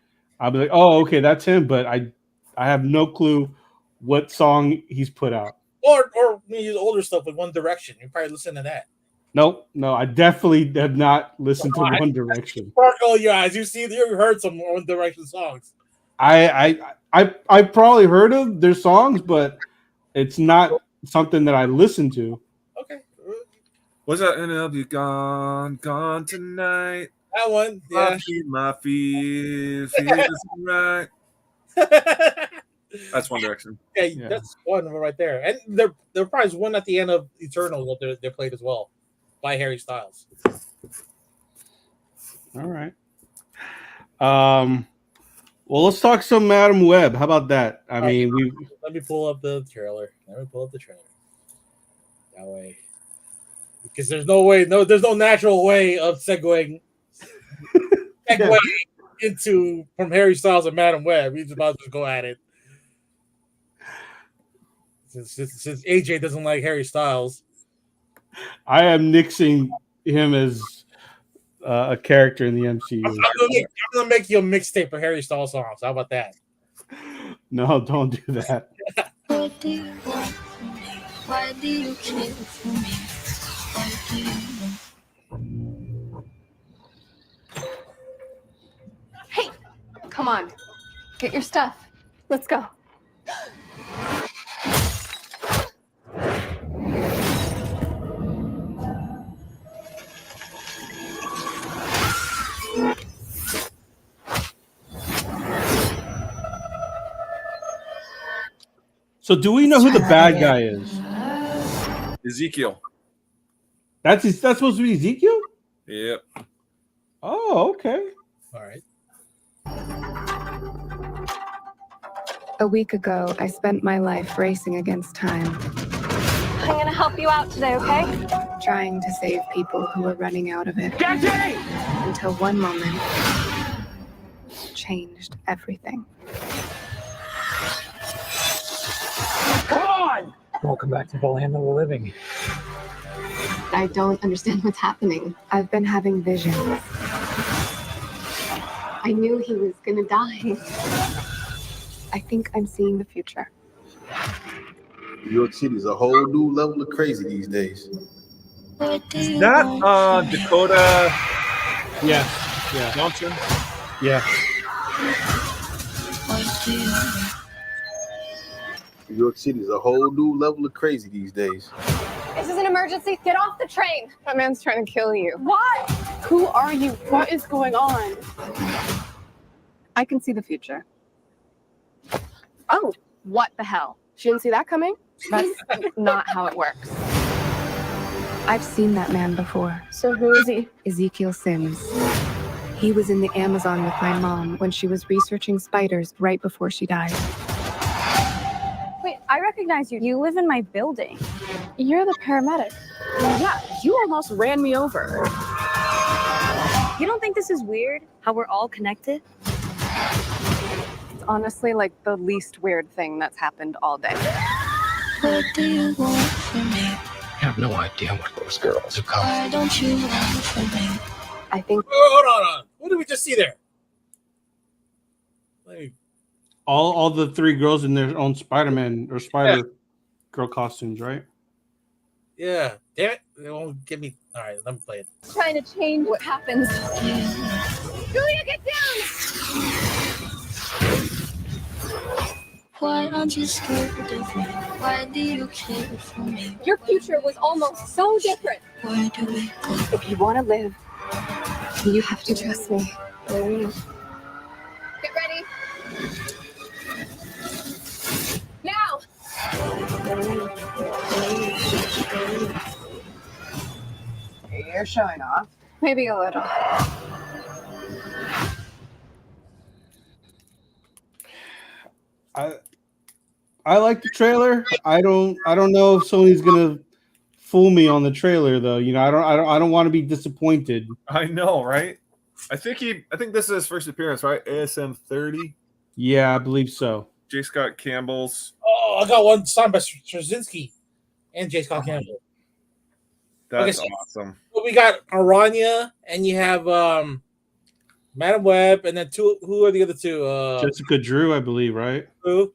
I'll be like, oh, okay, that's him. But I have no clue what song he's put out. Or maybe older stuff with One Direction. You probably listen to that. No, I definitely have not listened to One Direction. Sparkle in your eyes. You heard some One Direction songs. I probably heard of their songs, but it's not something that I listen to. Okay. What's that? And I'll be gone tonight. That one, yeah. My feet feels right. That's One Direction. Yeah, that's one of them right there. And there probably is one at the end of Eternal that they played as well by Harry Styles. All right. Well, let's talk some Madam Web. How about that? I mean, let me pull up the trailer. That way. Because there's no natural way of segueing into from Harry Styles and Madam Web. He's about to go at it. Since AJ doesn't like Harry Styles, I am nixing him as a character in the MCU. I'm gonna make you a mixtape of Harry Styles songs. How about that? No, don't do that. What do you want from me? Why do you care for me? Why do you want? Hey, come on. Get your stuff. Let's go. So do we know who the bad guy is? Ezekiel. That's supposed to be Ezekiel? Yep. Oh, okay. All right. A week ago, I spent my life racing against time. I'm gonna help you out today, okay? Trying to save people who were running out of it. Daddy! Until one moment changed everything. Come on! Welcome back to the land of the living. I don't understand what's happening. I've been having visions. I knew he was gonna die. I think I'm seeing the future. New York City is a whole new level of crazy these days. Is that Dakota? Yeah. Johnson? Yeah. New York City is a whole new level of crazy these days. This is an emergency. Get off the train. That man's trying to kill you. Why? Who are you? What is going on? I can see the future. Oh, what the hell? She didn't see that coming? That's not how it works. I've seen that man before. So who is he? Ezekiel Sims. He was in the Amazon with my mom when she was researching spiders right before she died. Wait, I recognize you. You live in my building. You're the paramedic. Yeah, you almost ran me over. You don't think this is weird? How we're all connected? It's honestly like the least weird thing that's happened all day. What do you want from me? I have no idea what those girls have come. Why don't you want from me? I think. Hold on. What did we just see there? All the three girls in their own Spider-Man or Spider Girl costumes, right? Yeah. Damn it. They won't give me. All right, let me play it. Trying to change what happens. Julia, get down! Why aren't you scared of me? Why do you care for me? Your future was almost so different. Where do we go? If you want to live, you have to trust me. Get ready. Now! You're showing off. Maybe a little. I like the trailer. I don't know if Sony's gonna fool me on the trailer though. You know, I don't want to be disappointed. I know, right? I think this is his first appearance, right? ASM 30. Yeah, I believe so. J. Scott Campbell's. Oh, I got one signed by Straczynski and J. Scott Campbell. That's Okay, awesome. So we got Aranya, and you have Madam Web, and then who are the other two? Jessica Drew, I believe, right? Who?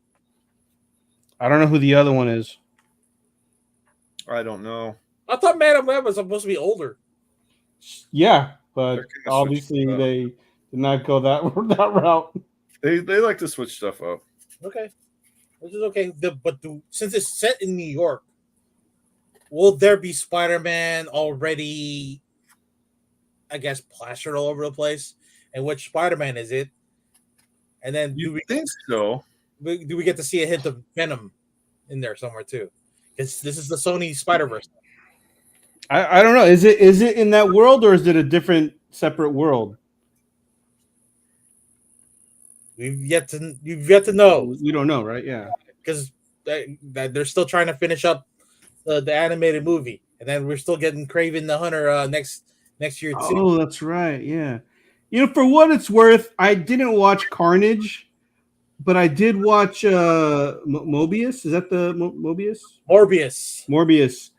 I don't know who the other one is. I don't know. I thought Madam Web was supposed to be older. Yeah, but obviously they did not go that route. They like to switch stuff up. Okay, which is okay. Since it's set in New York, will there be Spider-Man already, I guess, plastered all over the place? And which Spider-Man is it? And then do we think so? Do we get to see a hint of Venom in there somewhere too? Because this is the Sony Spider-Verse. I don't know. Is it in that world or is it a different separate world? You've yet to know. You don't know, right? Yeah, because they're still trying to finish up the animated movie, and then we're still getting Kraven the Hunter next year too. Oh, that's right. Yeah, you know, for what it's worth, I didn't watch Carnage, but I did watch Mobius. Is that the Mobius? Morbius.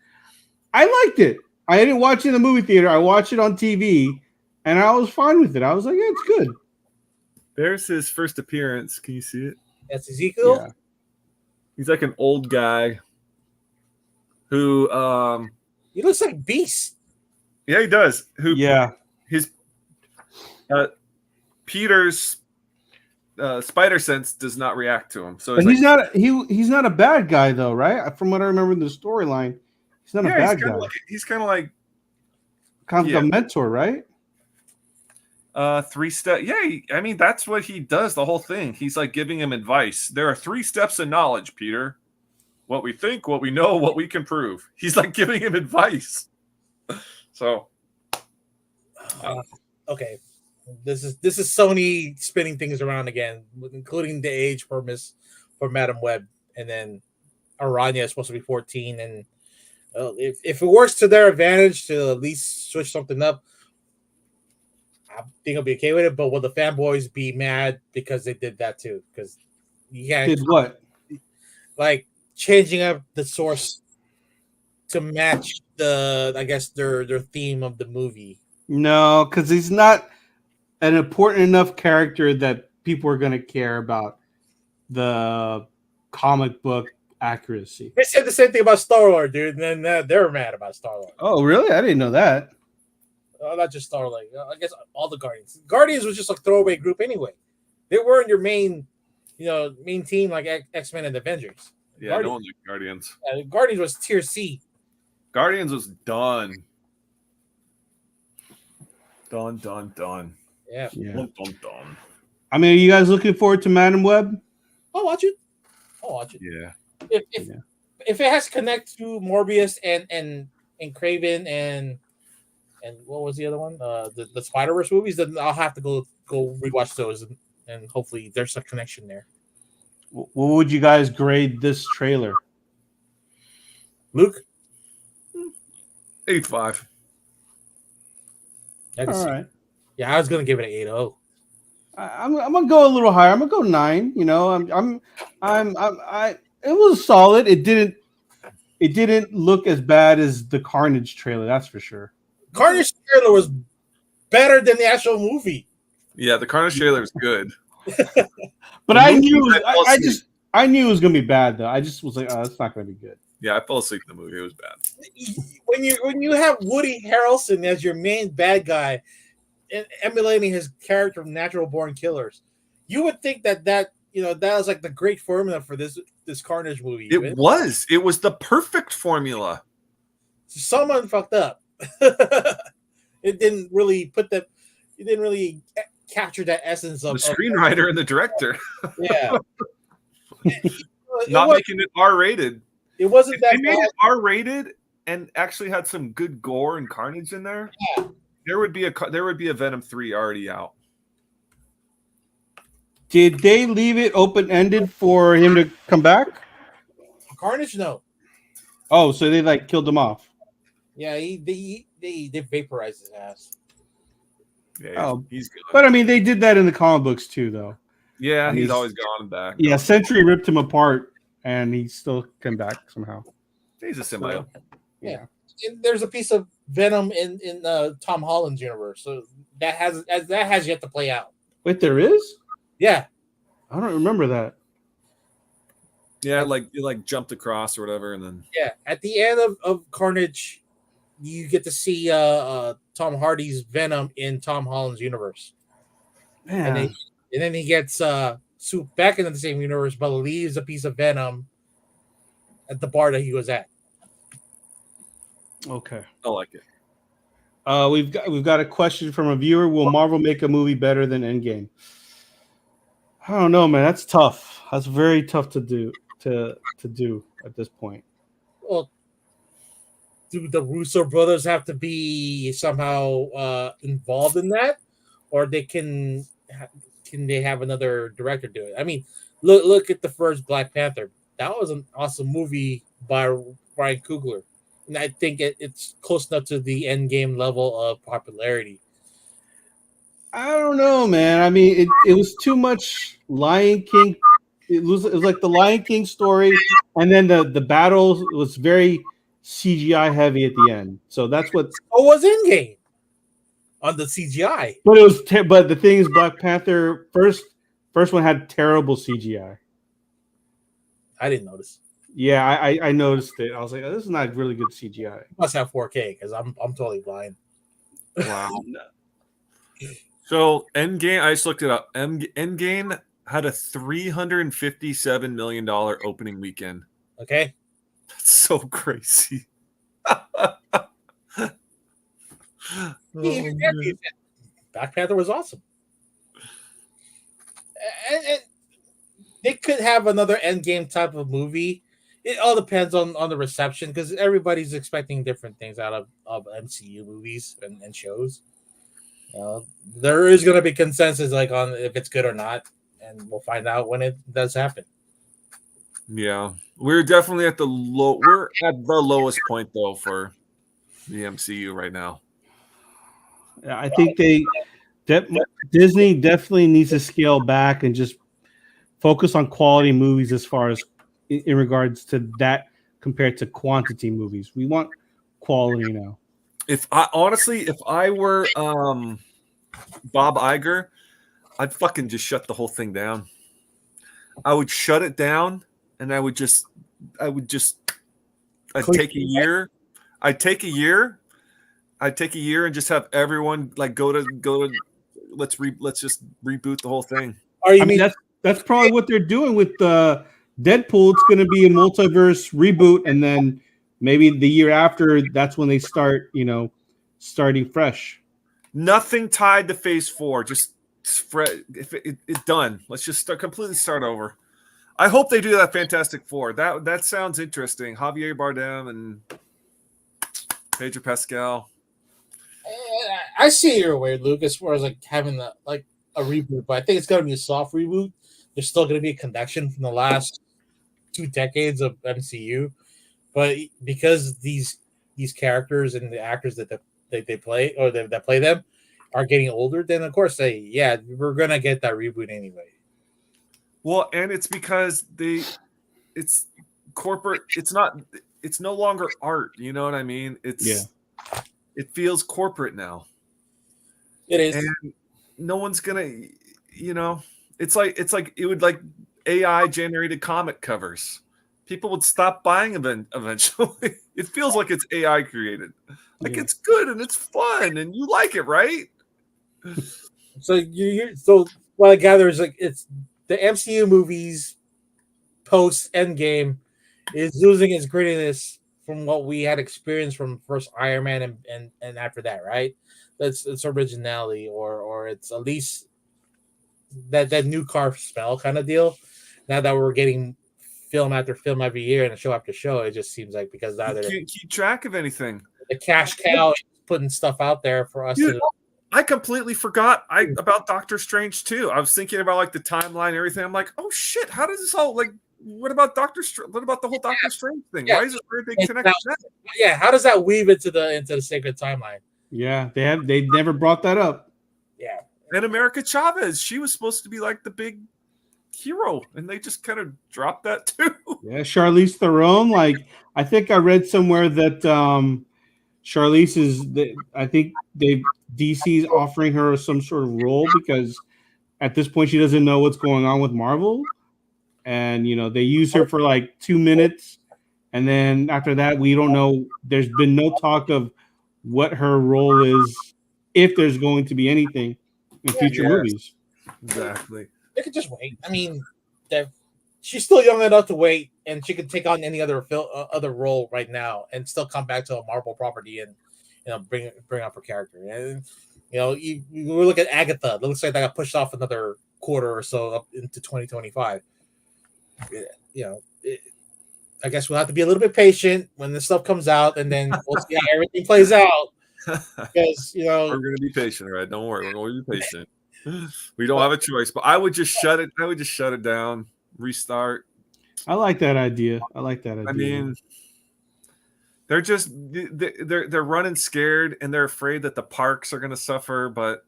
I liked it. I didn't watch it in the movie theater. I watched it on TV, and I was fine with it. I was like, yeah, it's good. There's his first appearance. Can you see it? That's Ezekiel. Yeah. He's like an old guy who He looks like Beast. yeah, he does. Who Yeah. his Peter's spider sense does not react to him. So But he's he's not a bad guy though, right? From what I remember in the storyline, he's not a bad guy. He's kind of like a mentor, right? 3-step. Yeah, I mean that's what he does. The whole thing. He's like giving him advice. There are 3 steps in knowledge, Peter. What we think, what we know, what we can prove. He's like giving him advice. So, okay, this is Sony spinning things around again, including the age for Madam Web, and then Aranya is supposed to be 14, and if it works to their advantage to at least switch something up, I think I'll be okay with it. But will the fanboys be mad because they did that too? Because you can't Did what? Like changing up the source to match their theme of the movie. No, because he's not an important enough character that people are going to care about the comic book accuracy. They said the same thing about Star-Lord, dude, and then they're mad about Star-Lord. Oh, really? I didn't know that. Not just Star-Lord. I guess all the Guardians. Guardians was just a throwaway group anyway. They weren't your main team like X-Men and Avengers. yeah, Guardians. no one liked Guardians. Guardians was tier C. Guardians was done. Done. Yeah. Done. I mean, are you guys looking forward to Madam Web? I'll watch it. Yeah. If it has to connect to Morbius and Kraven and what was the other one? The Spider-Verse movies, then I'll have to go rewatch those and hopefully there's a connection there. What would you guys grade this trailer? Luke? 8.5. All right. Yeah, I was gonna give it an 8.0. I'm gonna go a little higher. I'm gonna go 9. You know, it was solid. It didn't look as bad as the Carnage trailer, that's for sure. Carnage trailer was better than the actual movie. Yeah, the Carnage trailer is good. But I knew it was gonna be bad though. I just was like, oh, it's not gonna be good. Yeah, I fell asleep in the movie. It was bad. When you have Woody Harrelson as your main bad guy, and emulating his character from Natural Born Killers, you would think that was like the great formula for this Carnage movie. It was the perfect formula. Someone fucked up. It didn't really capture that essence of the screenwriter and the director. Yeah. Not making it R-rated. It wasn't that they made it R-rated and actually had some good gore and carnage in there. Yeah. There would be a Venom 3 already out. Did they leave it open-ended for him to come back? Carnage? No. Oh, so they like killed him off. Yeah, they vaporized his ass. Yeah, he's good. But I mean, they did that in the comic books too, though. Yeah, he's always gone back. Yeah, Sentry ripped him apart, and he still came back somehow. He's a symbiote. Yeah. And there's a piece of Venom in Tom Holland's universe, so that has yet to play out. Wait, there is? Yeah. I don't remember that. Yeah, like it jumped across or whatever, and then At the end of Carnage, you get to see Tom Hardy's Venom in Tom Holland's universe. Man. And then he gets swooped back into the same universe, but leaves a piece of Venom at the bar that he was at. Okay. I like it. We've got a question from a viewer. Will Marvel make a movie better than Endgame? I don't know, man. That's tough. That's very tough to do at this point. Well, do the Russo brothers have to be somehow involved in that, or can they have another director do it? I mean, look at the first Black Panther. That was an awesome movie by Ryan Coogler, and I think it's close enough to the Endgame level of popularity. I don't know, man. I mean, it was too much Lion King. It was like the Lion King story, and then the battle was very CGI heavy at the end. So that's what. Oh, was Endgame on the CGI? But it was. But the thing is, Black Panther first one had terrible CGI. I didn't notice. Yeah, I noticed it. I was like, oh, this is not really good CGI. Must have 4K because I'm totally blind. Wow. So Endgame, I just looked it up. Endgame had a $357 million opening weekend. Okay. That's so crazy. Black Panther was awesome. And they could have another Endgame type of movie. It all depends on the reception because everybody's expecting different things out of MCU movies and shows. There is going to be consensus like on if it's good or not, and we'll find out when it does happen. Yeah, we're definitely at the low. We're at the lowest point though for the MCU right now. Yeah, I think Disney definitely needs to scale back and just focus on quality movies as far as in regards to that compared to quantity movies. We want quality now. If I were Bob Iger, I'd fucking just shut the whole thing down. I would shut it down, and I'd take a year. I'd take a year and just have everyone like go to. Let's just reboot the whole thing. That's probably what they're doing with Deadpool. It's going to be a multiverse reboot, and then maybe the year after, that's when they start, starting fresh. Nothing tied to Phase 4. Just spread. If it's done, let's just completely start over. I hope they do that Fantastic Four. That sounds interesting. Javier Bardem and Pedro Pascal. I see your way, Luke, as far as like having a reboot, but I think it's going to be a soft reboot. There's still going to be a connection from the last 2 decades of MCU, but because these characters and the actors that they play or that play them are getting older, then of course we're going to get that reboot anyway. Well, and it's because it's corporate. It's no longer art. You know what I mean? It feels corporate now. It is. And no one's gonna, it's like it would like AI generated comic covers. People would stop buying them eventually. It feels like it's AI created. Like it's good and it's fun and you like it, right? So what I gather is like it's the MCU movies post Endgame is losing its grittiness from what we had experienced from first Iron Man and after that, right? That's its originality or it's at least that new car smell kind of deal. Now that we're getting film after film every year and show after show, it just seems like because now you can't keep track of anything. The cash cow is putting stuff out there for us to. I completely forgot about Doctor Strange too. I was thinking about like the timeline and everything. I'm like, oh shit, how does this all like? What about What about the whole Doctor Strange thing? Why is it very big connection? Yeah, how does that weave into the sacred timeline? Yeah, they never brought that up. Yeah, and America Chavez, she was supposed to be like the big hero, and they just kind of dropped that too. Yeah, Charlize Theron. Like I think I read somewhere that Charlize is. I think DC's offering her some sort of role because at this point she doesn't know what's going on with Marvel. And they use her for like 2 minutes, and then after that, we don't know. There's been no talk of what her role is, if there's going to be anything in future movies. Exactly. They could just wait. I mean, she's still young enough to wait, and she could take on any other role right now, and still come back to a Marvel property and bring up her character. And we look at Agatha. It looks like that got pushed off another quarter or so up into 2025. I guess we'll have to be a little bit patient when this stuff comes out, and then we'll see how everything plays out. Because we're going to be patient, right? Don't worry, we're going to be patient. We don't have a choice, but I would just shut it down, restart. I like that idea. I mean, they're just they're running scared, and they're afraid that the parks are going to suffer. But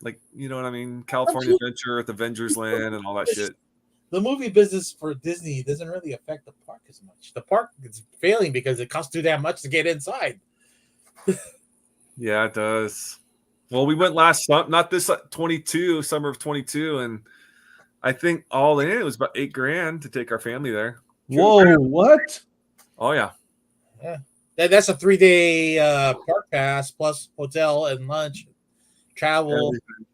like, you know what I mean? California Adventure at the Avengers Land and all that shit. The movie business for Disney doesn't really affect the park as much. The park is failing because it costs too damn much to get inside. Yeah, it does. Well, we went not this summer of 22, and I think all in it was about $8,000 to take our family there. Whoa, what? Oh yeah. Yeah. That's a 3-day park pass plus hotel and lunch, travel. Everything.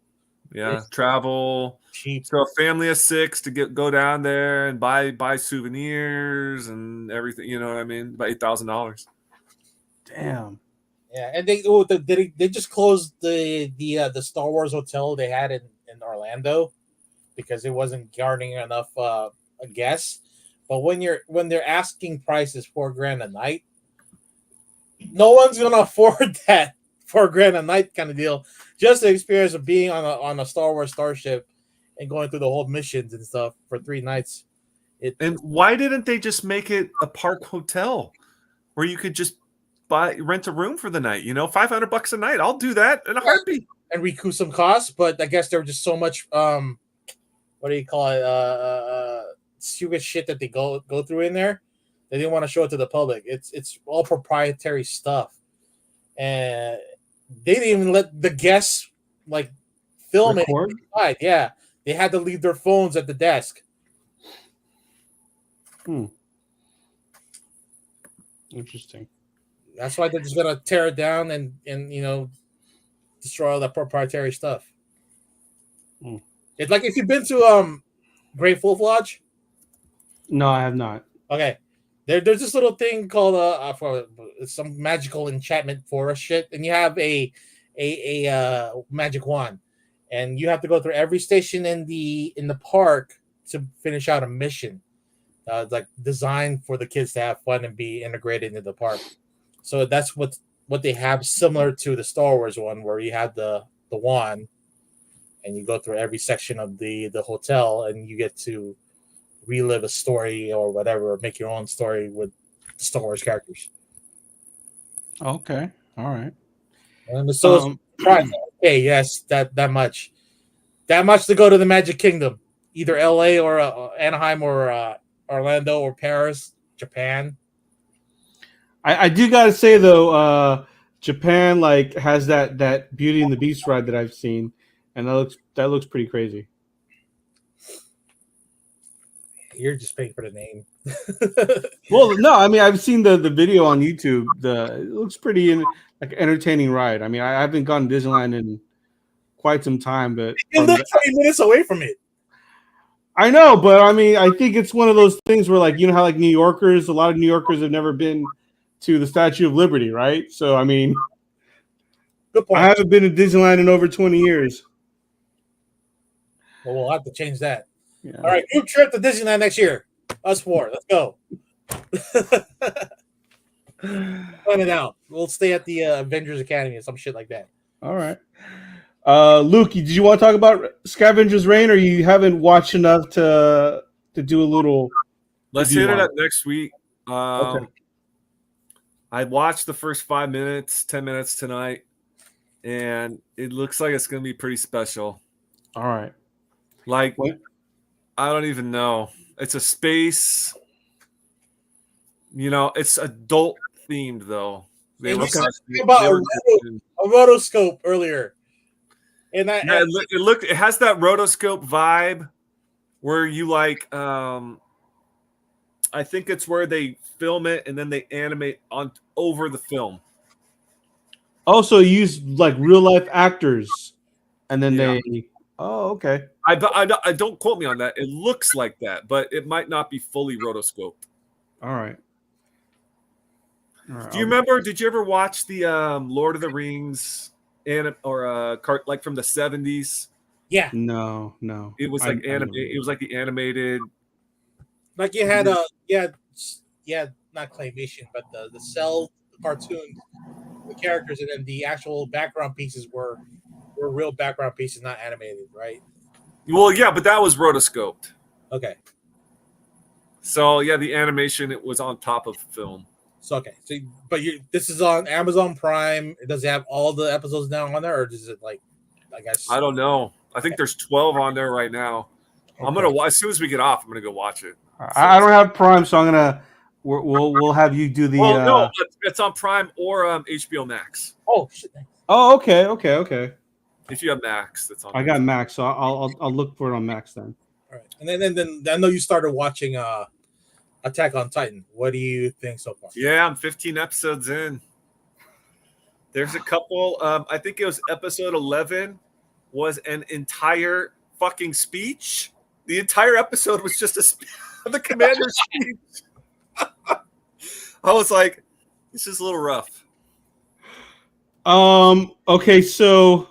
Yeah, It's travel. cheap. So a family of 6 to go down there and buy souvenirs and everything. You know what I mean? About $8,000. Damn. Yeah, and they just closed the Star Wars hotel they had in Orlando because it wasn't garnering enough guests. But when they're asking prices $4,000 a night, no one's gonna afford that $4,000 a night kind of deal. Just the experience of being on a Star Wars starship and going through the whole missions and stuff for 3 nights. And why didn't they just make it a park hotel where you could just rent a room for the night? You know, $500 a night. I'll do that in a heartbeat. And recoup some costs, but I guess there was just so much what do you call it? Stupid shit that they go through in there. They didn't want to show it to the public. It's all proprietary stuff, and they didn't even let the guests like film Record? it inside. Yeah, they had to leave their phones at the desk. Interesting. That's why they're just gonna tear it down and destroy all that proprietary stuff. It's like if you've been to Great Wolf Lodge. No, I have not. Okay. There's this little thing called for some magical enchantment forest shit, and you have a magic wand, and you have to go through every station in the park to finish out a mission, like designed for the kids to have fun and be integrated into the park. So that's what they have, similar to the Star Wars one, where you have the wand, and you go through every section of the hotel, and you get to relive a story or whatever, or make your own story with the Star Wars characters. Okay, all right. And so okay, yes, that much to go to the Magic Kingdom, either LA or Anaheim or Orlando or Paris, Japan. I do gotta say though, Japan like has that Beauty and the Beast ride that I've seen, and that looks pretty crazy. You're just paying for the name. Well, no, I mean I've seen the video on YouTube. It looks pretty like entertaining ride. I mean I haven't gone to Disneyland in quite some time, but you live 20 minutes away from it. I know, but I mean I think it's one of those things where like you know how like a lot of New Yorkers have never been to the Statue of Liberty, right? So I mean, good point. I haven't been to Disneyland in over 20 years. Well, we'll have to change that. Yeah. All right, group trip to Disneyland next year. Us 4. Let's go. Plan it out. We'll stay at the Avengers Academy or some shit like that. All right. Luke, did you want to talk about Scavenger's Reign, or you haven't watched enough to do a little? Let's hit it up next week. Okay. I watched the first 5 minutes, 10 minutes tonight, and it looks like it's going to be pretty special. All right. Like, I don't even know. It's a space. You know, it's adult themed though. They were about a rotoscope earlier, and it has that rotoscope vibe where you like. I think it's where they film it and then they animate over the film. Also, use like real life actors, and then they. Oh, okay. I don't quote me on that. It looks like that, but it might not be fully rotoscoped. All right. Do you remember? Did you ever watch the Lord of the Rings like from the 70s? Yeah. No. It was like it was like the animated. Like you had not claymation, but the cell cartoons, the characters, and then the actual background pieces were real background pieces, not animated, right? Well, yeah, but that was rotoscoped. Okay. So yeah, the animation it was on top of film. So okay, this is on Amazon Prime. Does it have all the episodes now on there, or does it like? I guess I don't know. I think there's 12 on there right now. Okay. I'm gonna as soon as we get off, I'm gonna go watch it. I don't have Prime, so I'm gonna we'll have you do the. Well, no, it's on Prime or HBO Max. Oh shit! Oh, okay. If you have Max, that's on. I got Max, so I'll look for it on Max then. All right, and then I know you started watching Attack on Titan. What do you think so far? Yeah, I'm 15 episodes in. There's a couple. I think it was episode 11 was an entire fucking speech. The entire episode was just the commander's speech. I was like, this is a little rough. Okay, so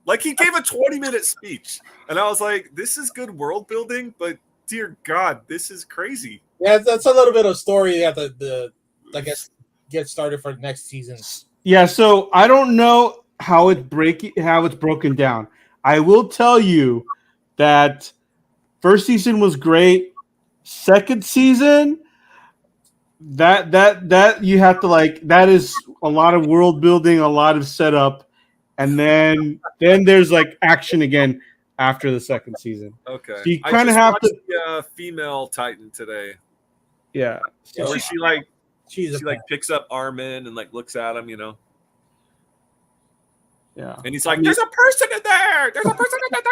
like he gave a 20-minute speech, and I was like, this is good world building, but dear God, this is crazy. Yeah, that's a little bit of story that the I guess get started for next season. Yeah, so I don't know how it's broken down. I will tell you that first season was great. Second season, that you have to like, that is a lot of world building, a lot of setup, and then there's like action again after the second season. Okay, so you kind of have to the female Titan today. Yeah, so where she like picks up Armin and like looks at him, you know. Yeah, and he's like, "There's a person in there. There's a person in there."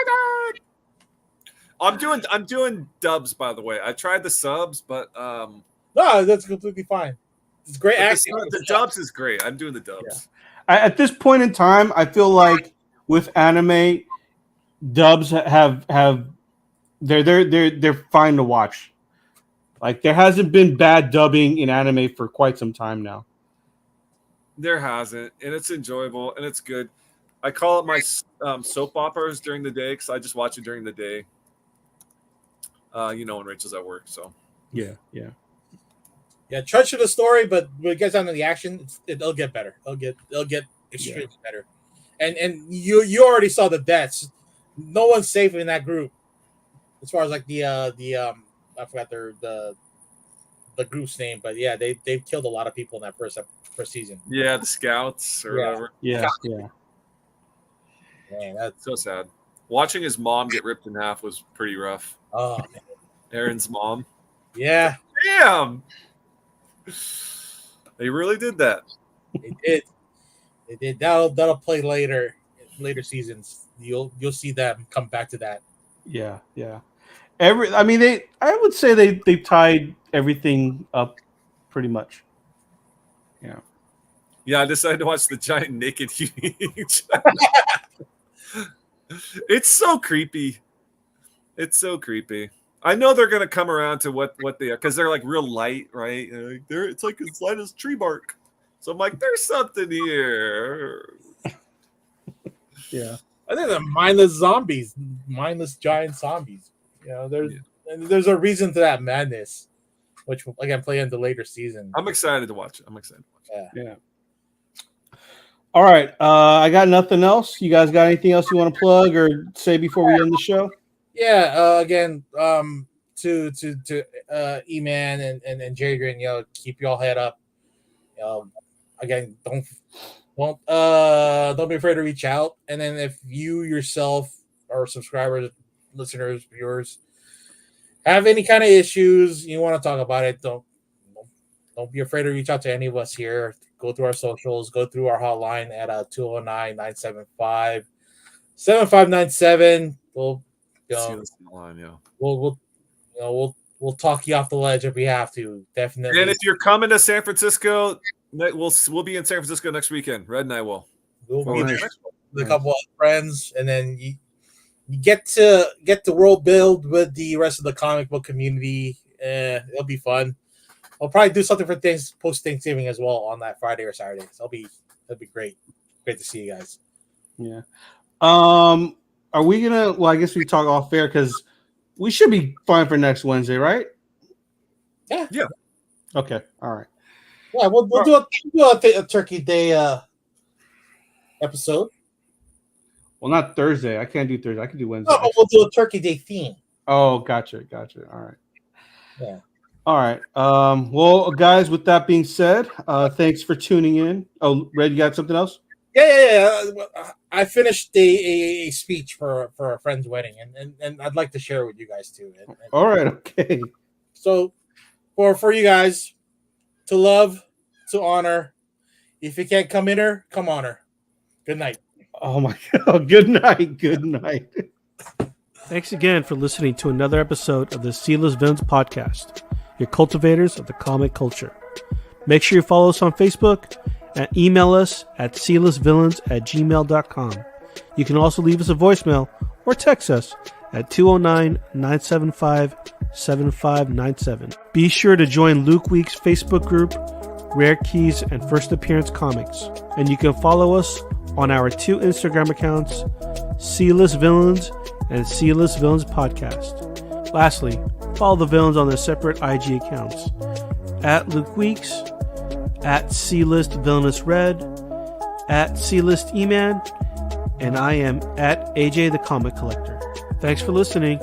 I'm doing dubs, by the way. I tried the subs, but no, that's completely fine. It's great acting. The dubs is great. I'm doing the dubs. Yeah. At this point in time, I feel like with anime, dubs have they're fine to watch. Like there hasn't been bad dubbing in anime for quite some time now. There hasn't, and it's enjoyable and it's good. I call it my soap operas during the day because I just watch it during the day. When Rachel's at work, so yeah. Trudge to the story, but when it gets down to the action, it'll get better. It'll get extremely better. And you already saw the deaths. No one's safe in that group. As far as like the I forgot the group's name, but yeah, they've killed a lot of people in that first season. Yeah, the scouts or whatever. Yeah. Man, that's so sad. Watching his mom get ripped in half was pretty rough. Oh, man. Aaron's mom. Yeah. Damn. They really did that. They did. That'll play later seasons. You'll see them come back to that. Yeah. I would say they tied everything up pretty much. Yeah. Yeah, I decided to watch the giant naked huge. It's so creepy. It's so creepy. I know they're gonna come around to what they are because they're like real light, right? It's like as light as tree bark. So I'm like, there's something here. Yeah. I think they're mindless giant zombies. There's a reason to that madness, which again play into later season. I'm excited to watch it. Yeah. All right. I got nothing else. You guys got anything else you want to plug or say before we end the show? Yeah. Again, to E-Man and Jadrian, keep y'all head up. Again, don't be afraid to reach out. And then if you yourself or subscribers, listeners, viewers have any kind of issues you want to talk about it, don't be afraid to reach out to any of us here. Go through our socials, go through our hotline at 209-975-7597. We'll talk you off the ledge if we have to. Definitely. And if you're coming to San Francisco, we'll be in San Francisco next weekend. Red and I will. We'll be there with a couple of friends, and then you get to world build with the rest of the comic book community. It'll be fun. I'll probably do something for post Thanksgiving as well on that Friday or Saturday. So that'll be great. Great to see you guys. Yeah. Are we gonna? Well, I guess we talk off fair because we should be fine for next Wednesday, right? Yeah. Okay. All right. Yeah, we'll do a Turkey Day episode. Well, not Thursday. I can't do Thursday. I can do Wednesday. No, but we'll do a Turkey Day theme. Oh, gotcha. All right. Yeah. All right. Well, guys, with that being said, thanks for tuning in. Oh, Red, you got something else? Yeah. I finished a speech for a friend's wedding, and I'd like to share it with you guys too. All right. Okay. So, for you guys, to love, to honor. If you can't come in her, come on her. Good night. Oh my God. Good night. Thanks again for listening to another episode of the C-List Villains podcast, your cultivators of the comic culture. Make sure you follow us on Facebook and email us at clistvillains@gmail.com. You can also leave us a voicemail or text us at 209-975-7597. Be sure to join Luke Week's Facebook group, Rare Keys and First Appearance Comics. And you can follow us on our 2 Instagram accounts, C-List Villains and C-List Villains Podcast. Lastly, follow the villains on their separate IG accounts, at Luke Weeks, at C-List Villainous Red, at C-List E-Man, and I am at AJ the Comic Collector. Thanks for listening.